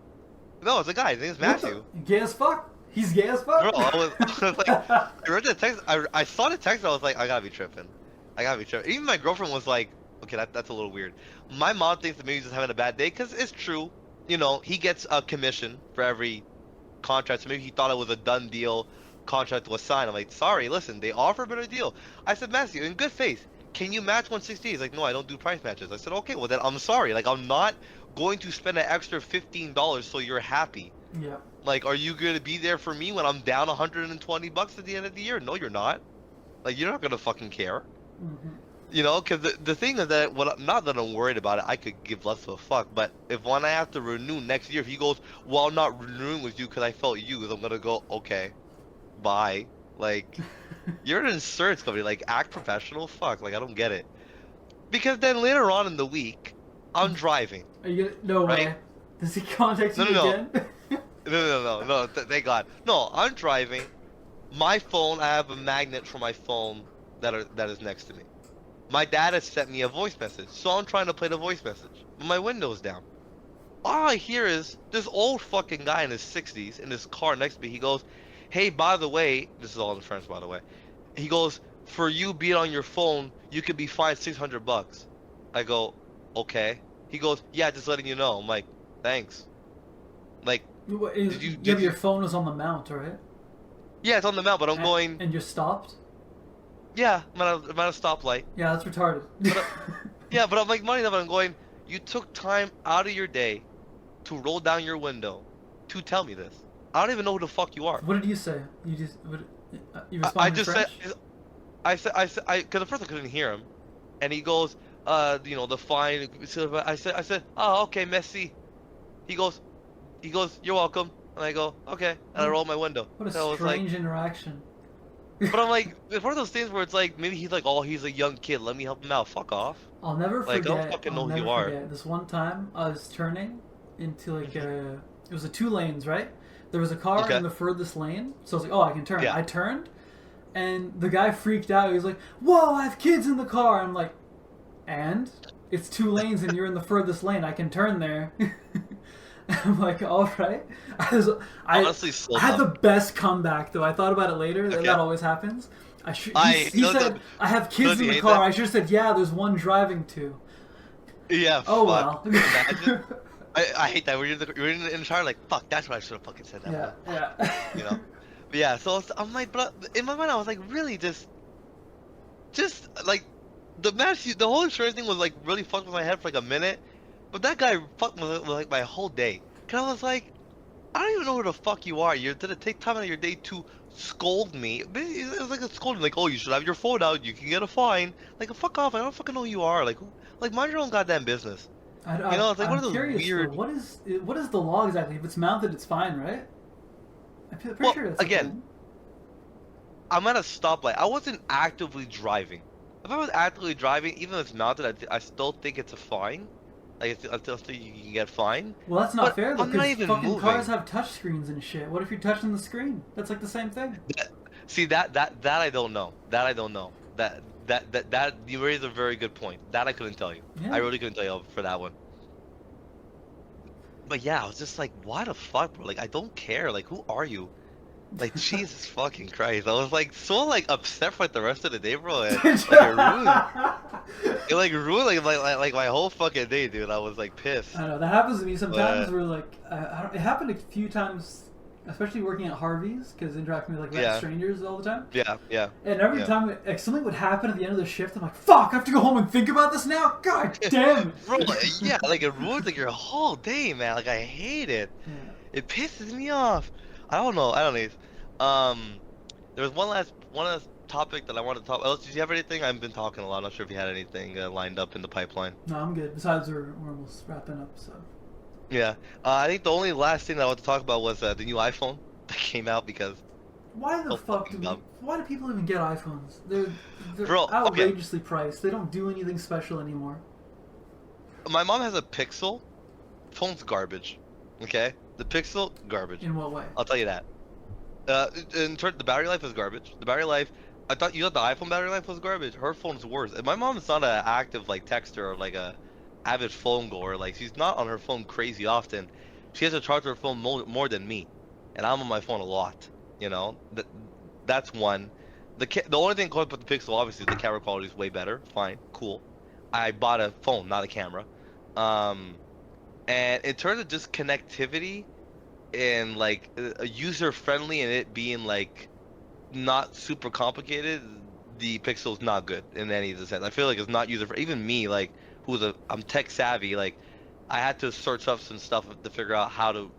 [SPEAKER 5] No, it's a guy. His name's Matthew.
[SPEAKER 4] Gay as fuck. He's gay as fuck.
[SPEAKER 5] Bro, I was like, I read the text. I saw the text. And I was like, I gotta be tripping. Even my girlfriend was like, okay, that's a little weird. My mom thinks that maybe he's just having a bad day because it's true. You know, he gets a commission for every contract, so maybe he thought it was a done deal. Contract was signed. I'm like, sorry, listen, they offer a better deal. I said, Matthew, in good faith, can you match 160? He's like, no, I don't do price matches. I said, okay, well then I'm sorry. Like, I'm not going to spend an extra $15 so you're happy.
[SPEAKER 4] Yeah.
[SPEAKER 5] Like, are you gonna be there for me when I'm down $120 at the end of the year? No, you're not. Like, you're not gonna fucking care.
[SPEAKER 4] Mm-hmm.
[SPEAKER 5] You know, because the thing is that, not that I'm worried about it, I could give less of a fuck, but when I have to renew next year, if he goes, well, I'm not renewing with you because I felt used, I'm gonna go, okay, bye. Like, you're an insurance company, like, act professional, fuck, like, I don't get it. Because then later on in the week, I'm driving.
[SPEAKER 4] Are you gonna? No
[SPEAKER 5] right?
[SPEAKER 4] way. Does he contact you
[SPEAKER 5] No.
[SPEAKER 4] again?
[SPEAKER 5] No. Thank God. No, I'm driving. My phone, I have a magnet for my phone that is next to me. My dad has sent me a voice message, so I'm trying to play the voice message. But my window's down. All I hear is this old fucking guy in his 60s in his car next to me. He goes, "Hey, by the way," this is all in French, by the way. He goes, "For you being on your phone, you could be fined $600." I go, "Okay." He goes, "Yeah, just letting you know." I'm like, "Thanks." Like,
[SPEAKER 4] your phone was on the mount, right?
[SPEAKER 5] Yeah, it's on the mount, but I'm going.
[SPEAKER 4] And you're stopped?
[SPEAKER 5] Yeah, I'm at a stoplight.
[SPEAKER 4] Yeah, that's retarded.
[SPEAKER 5] Yeah, but I'm like, money, but I'm going. You took time out of your day to roll down your window to tell me this. I don't even know who the fuck you are.
[SPEAKER 4] What did you say? You responded in French?
[SPEAKER 5] Because at first I couldn't hear him, and he goes, the fine. I said, "Oh, okay, merci." He goes, "You're welcome," and I go, "Okay," and I roll my window.
[SPEAKER 4] What a strange interaction.
[SPEAKER 5] But I'm like, it's one of those things where it's like, maybe he's like, oh, he's a young kid, let me help him out. Fuck off.
[SPEAKER 4] I'll never forget.
[SPEAKER 5] Like, I don't fucking know who you are.
[SPEAKER 4] This one time, I was turning into like it was a 2 lanes, right? There was a car in the furthest lane, so I was like, oh, I can turn.
[SPEAKER 5] Yeah.
[SPEAKER 4] I turned, and the guy freaked out. He was like, whoa, I have kids in the car. I'm like, and? It's 2 lanes and you're in the furthest lane. I can turn there. I'm like, all right. I had the best comeback though. I thought about it later.
[SPEAKER 5] Okay.
[SPEAKER 4] That always happens. He said, "I have kids in the car." I should have said, "Yeah, there's one driving too."
[SPEAKER 5] Yeah.
[SPEAKER 4] Oh well.
[SPEAKER 5] Imagine. I hate that. We're in the car like, fuck. That's what I should have fucking said that.
[SPEAKER 4] Yeah.
[SPEAKER 5] You know. But yeah. So I'm like, but in my mind, I was like, really, just like the whole insurance thing was like really fucked with my head for like a minute. But that guy fucked with like my whole day. Cause I was like, I don't even know who the fuck you are. You're gonna take time out of your day to scold me. It was like a scolding, like, oh, you should have your phone out. You can get a fine. Like, fuck off. I don't fucking know who you are. Like, mind your own goddamn business.
[SPEAKER 4] It's like one of those weird. Though, what is the law exactly? If it's mounted, it's fine, right? I'm pretty sure it's
[SPEAKER 5] again. I'm at a stoplight. I wasn't actively driving. If I was actively driving, even if it's mounted, I still think it's a fine. Like, I still think you can get fined.
[SPEAKER 4] Well, that's not fair, though, because fucking
[SPEAKER 5] moving. Cars
[SPEAKER 4] have touch screens and shit. What if you're touching the screen? That's like the same thing.
[SPEAKER 5] That I don't know. That I don't know. That you raise a very good point. That I couldn't tell you. Yeah. I really couldn't tell you for that one. But yeah, I was just like, why the fuck, bro? Like, I don't care. Like, who are you? Like, Jesus fucking Christ. I was like so like upset for like the rest of the day, bro. It ruined like my whole fucking day, dude. I was like pissed.
[SPEAKER 4] I know that happens to me sometimes. Where like it happened a few times, especially working at Harvey's, because interacting with like strangers all the time.
[SPEAKER 5] Yeah.
[SPEAKER 4] And every time like something would happen at the end of the shift, I'm like, fuck, I have to go home and think about this now. God damn it.
[SPEAKER 5] Bro, yeah, like it ruins like your whole day, man. Like I hate it. Yeah. It pisses me off. I don't know. There was one last topic that I wanted to talk about. Did you have anything? I've been talking a lot. I'm not sure if you had anything lined up in the pipeline.
[SPEAKER 4] No, I'm good. Besides, we're almost wrapping up, so.
[SPEAKER 5] Yeah. I think the only last thing that I want to talk about was the new iPhone that came out because.
[SPEAKER 4] Why the fuck why do people even get iPhones? They're outrageously priced. They don't do anything special anymore.
[SPEAKER 5] My mom has a Pixel. Phone's garbage. Okay? The Pixel, garbage.
[SPEAKER 4] In what way?
[SPEAKER 5] I'll tell you that. The battery life is garbage. The battery life, you thought the iPhone battery life was garbage. Her phone's worse. And my mom's not an active like texter or like a avid phone goer. Like she's not on her phone crazy often. She has to charge her phone more than me, and I'm on my phone a lot. You know, that's one. The only thing going with the Pixel, obviously, the camera quality is way better. Fine, cool. I bought a phone, not a camera. And in terms of just connectivity and like user friendly and it being like not super complicated, the Pixel's not good in any of the sense. I feel like it's not user friendly. Even me, like I'm tech savvy, like I had to search up some stuff to figure out how to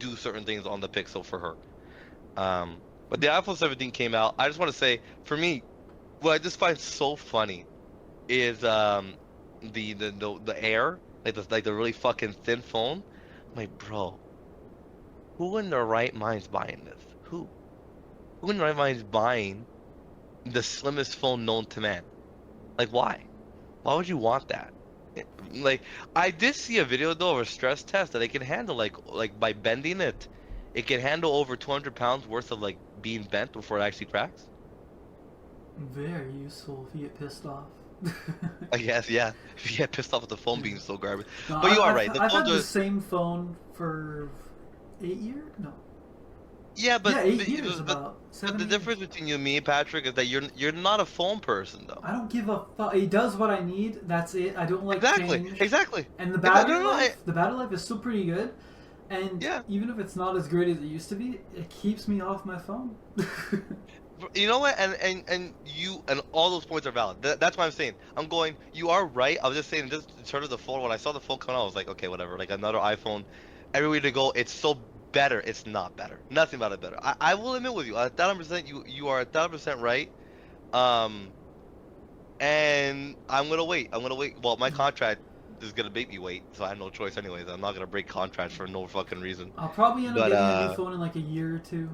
[SPEAKER 5] do certain things on the Pixel for her. But the iPhone 17 came out. I just want to say, for me, what I just find so funny is the Air. Like the really fucking thin phone. I'm like, bro, who in their right mind's buying this? Who in their right mind's buying the slimmest phone known to man? Like, why? Why would you want that? Like, I did see a video though of a stress test that it can handle like by bending it, it can handle over 200 pounds worth of like being bent before it actually cracks.
[SPEAKER 4] Very useful if you get pissed off.
[SPEAKER 5] I guess, yeah. If you get pissed off with the phone being so garbage.
[SPEAKER 4] No,
[SPEAKER 5] But you are right. The
[SPEAKER 4] I've had
[SPEAKER 5] phones
[SPEAKER 4] the
[SPEAKER 5] are.
[SPEAKER 4] same phone for 8 years? No.
[SPEAKER 5] Yeah, but
[SPEAKER 4] Yeah, 8
[SPEAKER 5] but,
[SPEAKER 4] years
[SPEAKER 5] but,
[SPEAKER 4] about.
[SPEAKER 5] but
[SPEAKER 4] 7
[SPEAKER 5] the
[SPEAKER 4] years.
[SPEAKER 5] difference between you and me, Patrick, is that you're not a phone person though.
[SPEAKER 4] I don't give a fuck. It does what I need. That's it. I don't like change.
[SPEAKER 5] Exactly.
[SPEAKER 4] And the battery
[SPEAKER 5] No,
[SPEAKER 4] life, the battery life is still pretty good. And
[SPEAKER 5] Yeah.
[SPEAKER 4] even if it's not as great as it used to be, it keeps me off my phone.
[SPEAKER 5] You know what? And you and all those points are valid. That's what I'm saying. I'm going. You are right. I was just saying, just in terms of the phone. When I saw the phone come out, I was like, okay, whatever. Like another iPhone. Everywhere to go, it's so better. It's not better. Nothing about it better. I will admit with you, 1,000%. You are 1,000% right. And I'm gonna wait. Well, my contract is gonna make me wait, so I have no choice anyways. I'm not gonna break contracts for no fucking reason.
[SPEAKER 4] I'll probably end up getting a new phone in like a year or two.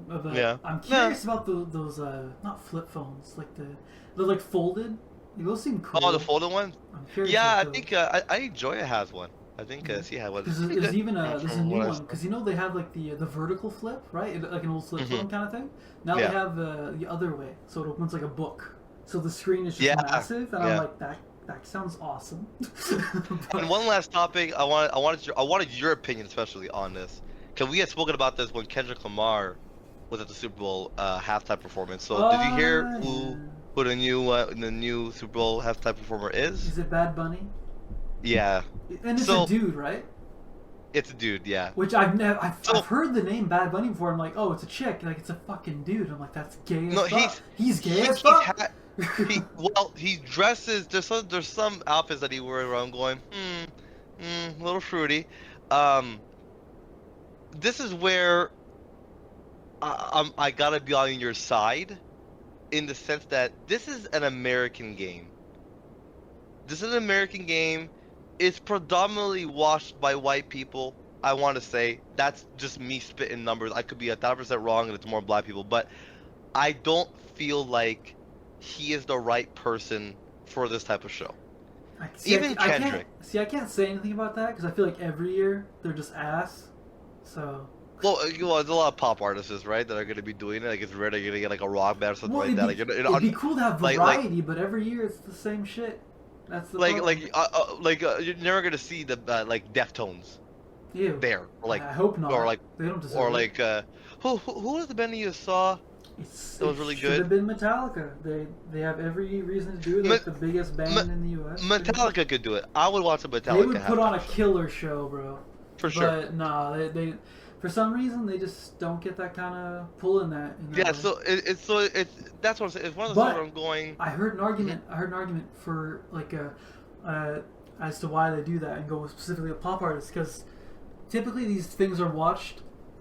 [SPEAKER 4] But
[SPEAKER 5] Yeah.
[SPEAKER 4] I'm curious about those not flip phones, like they're like folded. Those seem cool.
[SPEAKER 5] Oh, the folded ones?
[SPEAKER 4] I'm curious.
[SPEAKER 5] Yeah, I
[SPEAKER 4] about
[SPEAKER 5] think NJOY has one. I think she had one.
[SPEAKER 4] there's even there's a
[SPEAKER 5] From
[SPEAKER 4] new
[SPEAKER 5] what I
[SPEAKER 4] one
[SPEAKER 5] saw.
[SPEAKER 4] because you know they have like the vertical flip, right? Like an old flip
[SPEAKER 5] Mhm.
[SPEAKER 4] phone kind of thing. Now
[SPEAKER 5] Yeah.
[SPEAKER 4] they have the other way, so it opens like a book. So the screen is just
[SPEAKER 5] Yeah,
[SPEAKER 4] massive, and
[SPEAKER 5] yeah.
[SPEAKER 4] I'm like that sounds awesome.
[SPEAKER 5] And one last topic, I wanted your opinion especially on this. Cause we had spoken about this when Kendrick Lamar was at the Super Bowl halftime performance. So did you hear who the new Super Bowl halftime performer is?
[SPEAKER 4] Is it Bad Bunny?
[SPEAKER 5] Yeah,
[SPEAKER 4] And it's
[SPEAKER 5] So-
[SPEAKER 4] a dude, right?
[SPEAKER 5] it's a dude. Yeah.
[SPEAKER 4] Which I've
[SPEAKER 5] So-
[SPEAKER 4] heard the name Bad Bunny before. I'm like, oh, it's a chick. Like it's a fucking dude. I'm like, that's gay as
[SPEAKER 5] No,
[SPEAKER 4] fuck. He's gay as
[SPEAKER 5] He
[SPEAKER 4] fuck.
[SPEAKER 5] he dresses. There's some outfits that he wears where I'm going, a little fruity. This is where I gotta be on your side, in the sense that this is an American game. This is an American game. It's predominantly watched by white people. I want to say that's just me spitting numbers. I could be 1,000% wrong, and it's more black people. But I don't feel like he is the right person for this type of show. Even Kendrick.
[SPEAKER 4] I can't say anything about that because I feel like every year they're just ass. So.
[SPEAKER 5] Well, there's a lot of pop artists, right, that are going to be doing it. Like, it's rare that you're going to get like a rock band or something like that. Like,
[SPEAKER 4] it'd be cool to have variety, but every year it's the same shit. That's the problem.
[SPEAKER 5] You're never going to see the like Deftones.
[SPEAKER 4] Ew.
[SPEAKER 5] There, or like,
[SPEAKER 4] I hope not.
[SPEAKER 5] or like,
[SPEAKER 4] they don't deserve
[SPEAKER 5] or
[SPEAKER 4] it.
[SPEAKER 5] like, who was the band you saw? That was really
[SPEAKER 4] Should
[SPEAKER 5] good.
[SPEAKER 4] have been Metallica. They have every reason to do it. They're like the biggest band in the U.S.
[SPEAKER 5] Metallica could do it. I would watch a Metallica.
[SPEAKER 4] They would put on a
[SPEAKER 5] halftime show.
[SPEAKER 4] killer show, bro.
[SPEAKER 5] For sure.
[SPEAKER 4] But nah, they for some reason they just don't get that kind of pull in that.
[SPEAKER 5] Yeah, so it's that's what I'm saying. It's one of those things where I'm going.
[SPEAKER 4] I heard an argument. I heard an argument for like as to why they do that and go specifically with pop artists because typically these things are watched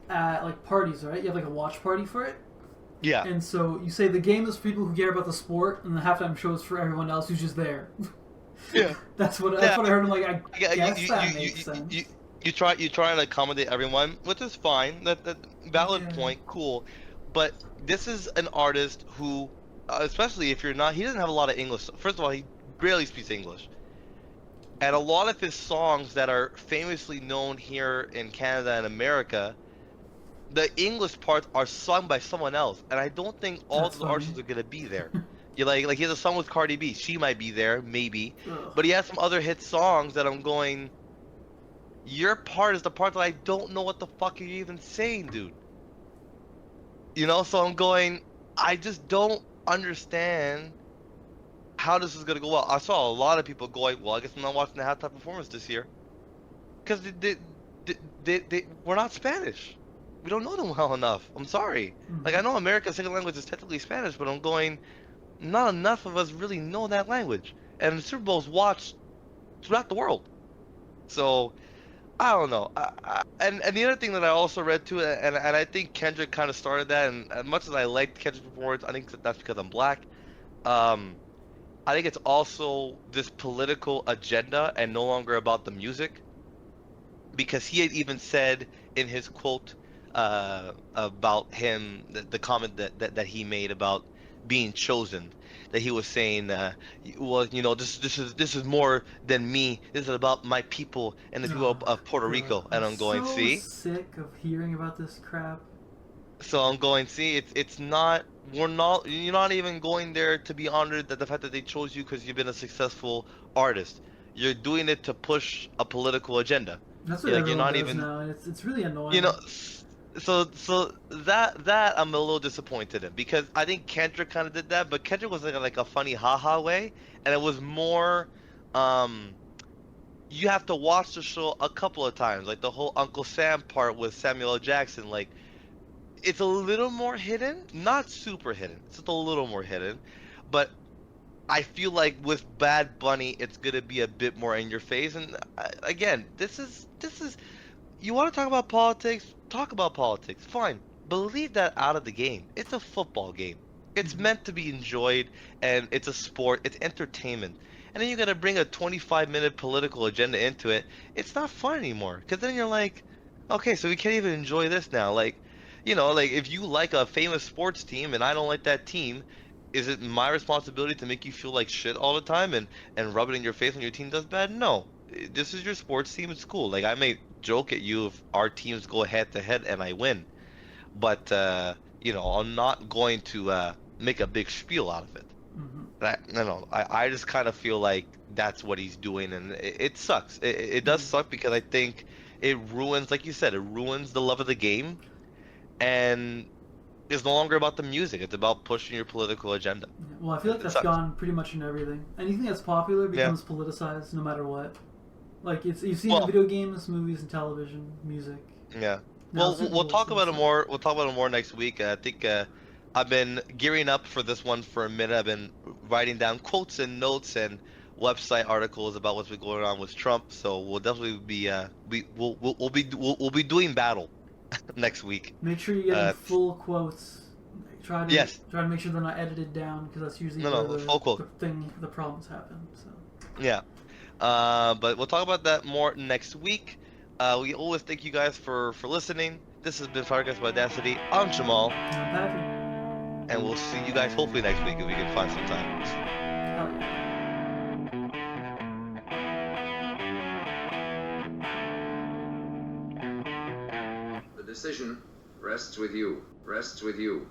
[SPEAKER 4] at like parties, right? You have like a watch party for it.
[SPEAKER 5] Yeah.
[SPEAKER 4] And so you say the game is for people who care about the sport, and the halftime show is for everyone else who's just there.
[SPEAKER 5] Yeah.
[SPEAKER 4] That's what I heard. I'm like, I guess that makes sense.
[SPEAKER 5] You try to accommodate everyone, which is fine. That valid point, cool. But this is an artist who, especially if you're not, he doesn't have a lot of English. First of all, he barely speaks English. And a lot of his songs that are famously known here in Canada and America, the English parts are sung by someone else, and I don't think all the artists are gonna be there. You like he has a song with Cardi B. She might be there, maybe, but he has some other hit songs that I'm going. Your part is the part that I don't know what the fuck you're even saying, dude. You know, so I'm going. I just don't understand how this is gonna go well. I saw a lot of people going, well, I guess I'm not watching the halftime performance this year, because we're not Spanish. We don't know them well enough. I'm sorry. Like, I know America's second language is technically Spanish, but I'm going, not enough of us really know that language. And the Super Bowl's watched throughout the world. So, I don't know. And the other thing that I also read too, and I think Kendrick kind of started that, and as much as I liked Kendrick's performance, I think that's because I'm black. I think it's also this political agenda and no longer about the music. Because he had even said in his quote, about him, the comment that he made about being chosen. That he was saying, well, this is more than me. This is about my people and the people of Puerto Rico. And I'm going,
[SPEAKER 4] so
[SPEAKER 5] see?
[SPEAKER 4] sick of hearing about this crap.
[SPEAKER 5] So I'm going, see, it's not, you're not even going there to be honored that the fact that they chose you because you've been a successful artist. You're doing it to push a political agenda.
[SPEAKER 4] That's what everyone does now, and it's really annoying.
[SPEAKER 5] You know, so that I'm a little disappointed in, because I think Kendrick kind of did that, but Kendrick was like a funny haha way, and it was more, you have to watch the show a couple of times, like the whole Uncle Sam part with Samuel L. Jackson, like it's a little more hidden, not super hidden, it's just a little more hidden, but I feel like with Bad Bunny, it's gonna be a bit more in your face, and again, this is. You want to talk about politics? Talk about politics. Fine. But leave that out of the game. It's a football game. It's meant to be enjoyed, and it's a sport. It's entertainment. And then you're going to bring a 25-minute political agenda into it. It's not fun anymore. Because then you're like, okay, so we can't even enjoy this now. Like, like if you like a famous sports team and I don't like that team, is it my responsibility to make you feel like shit all the time and rub it in your face when your team does bad? No. This is your sports team. It's cool. Like, I may joke at you if our teams go head to head and I win, but I'm not going to make a big spiel out of it. I just kind of feel like that's what he's doing, and it sucks. It does suck, because I think it ruins, like you said, it ruins the love of the game, and it's no longer about the music. It's about pushing your political agenda.
[SPEAKER 4] Well, I feel like that's gone pretty much in everything. Anything that's popular becomes politicized, no matter what. Like you've seen in video games, movies, and television, music.
[SPEAKER 5] Yeah. Well, we'll talk about it more. We'll talk about it more next week. I think I've been gearing up for this one for a minute. I've been writing down quotes and notes and website articles about what's been going on with Trump. So we'll definitely be we'll be doing battle next week.
[SPEAKER 4] Make sure you get full quotes. Try to make sure they're not edited down, because that's usually the problems happen. So.
[SPEAKER 5] Yeah. But we'll talk about that more next week. We always thank you guys for listening. This has been Podcast by Audacity. I'm Jamal.
[SPEAKER 4] I'm Patrick.
[SPEAKER 5] And we'll see you guys hopefully next week if we can find some time.
[SPEAKER 1] The decision rests with you.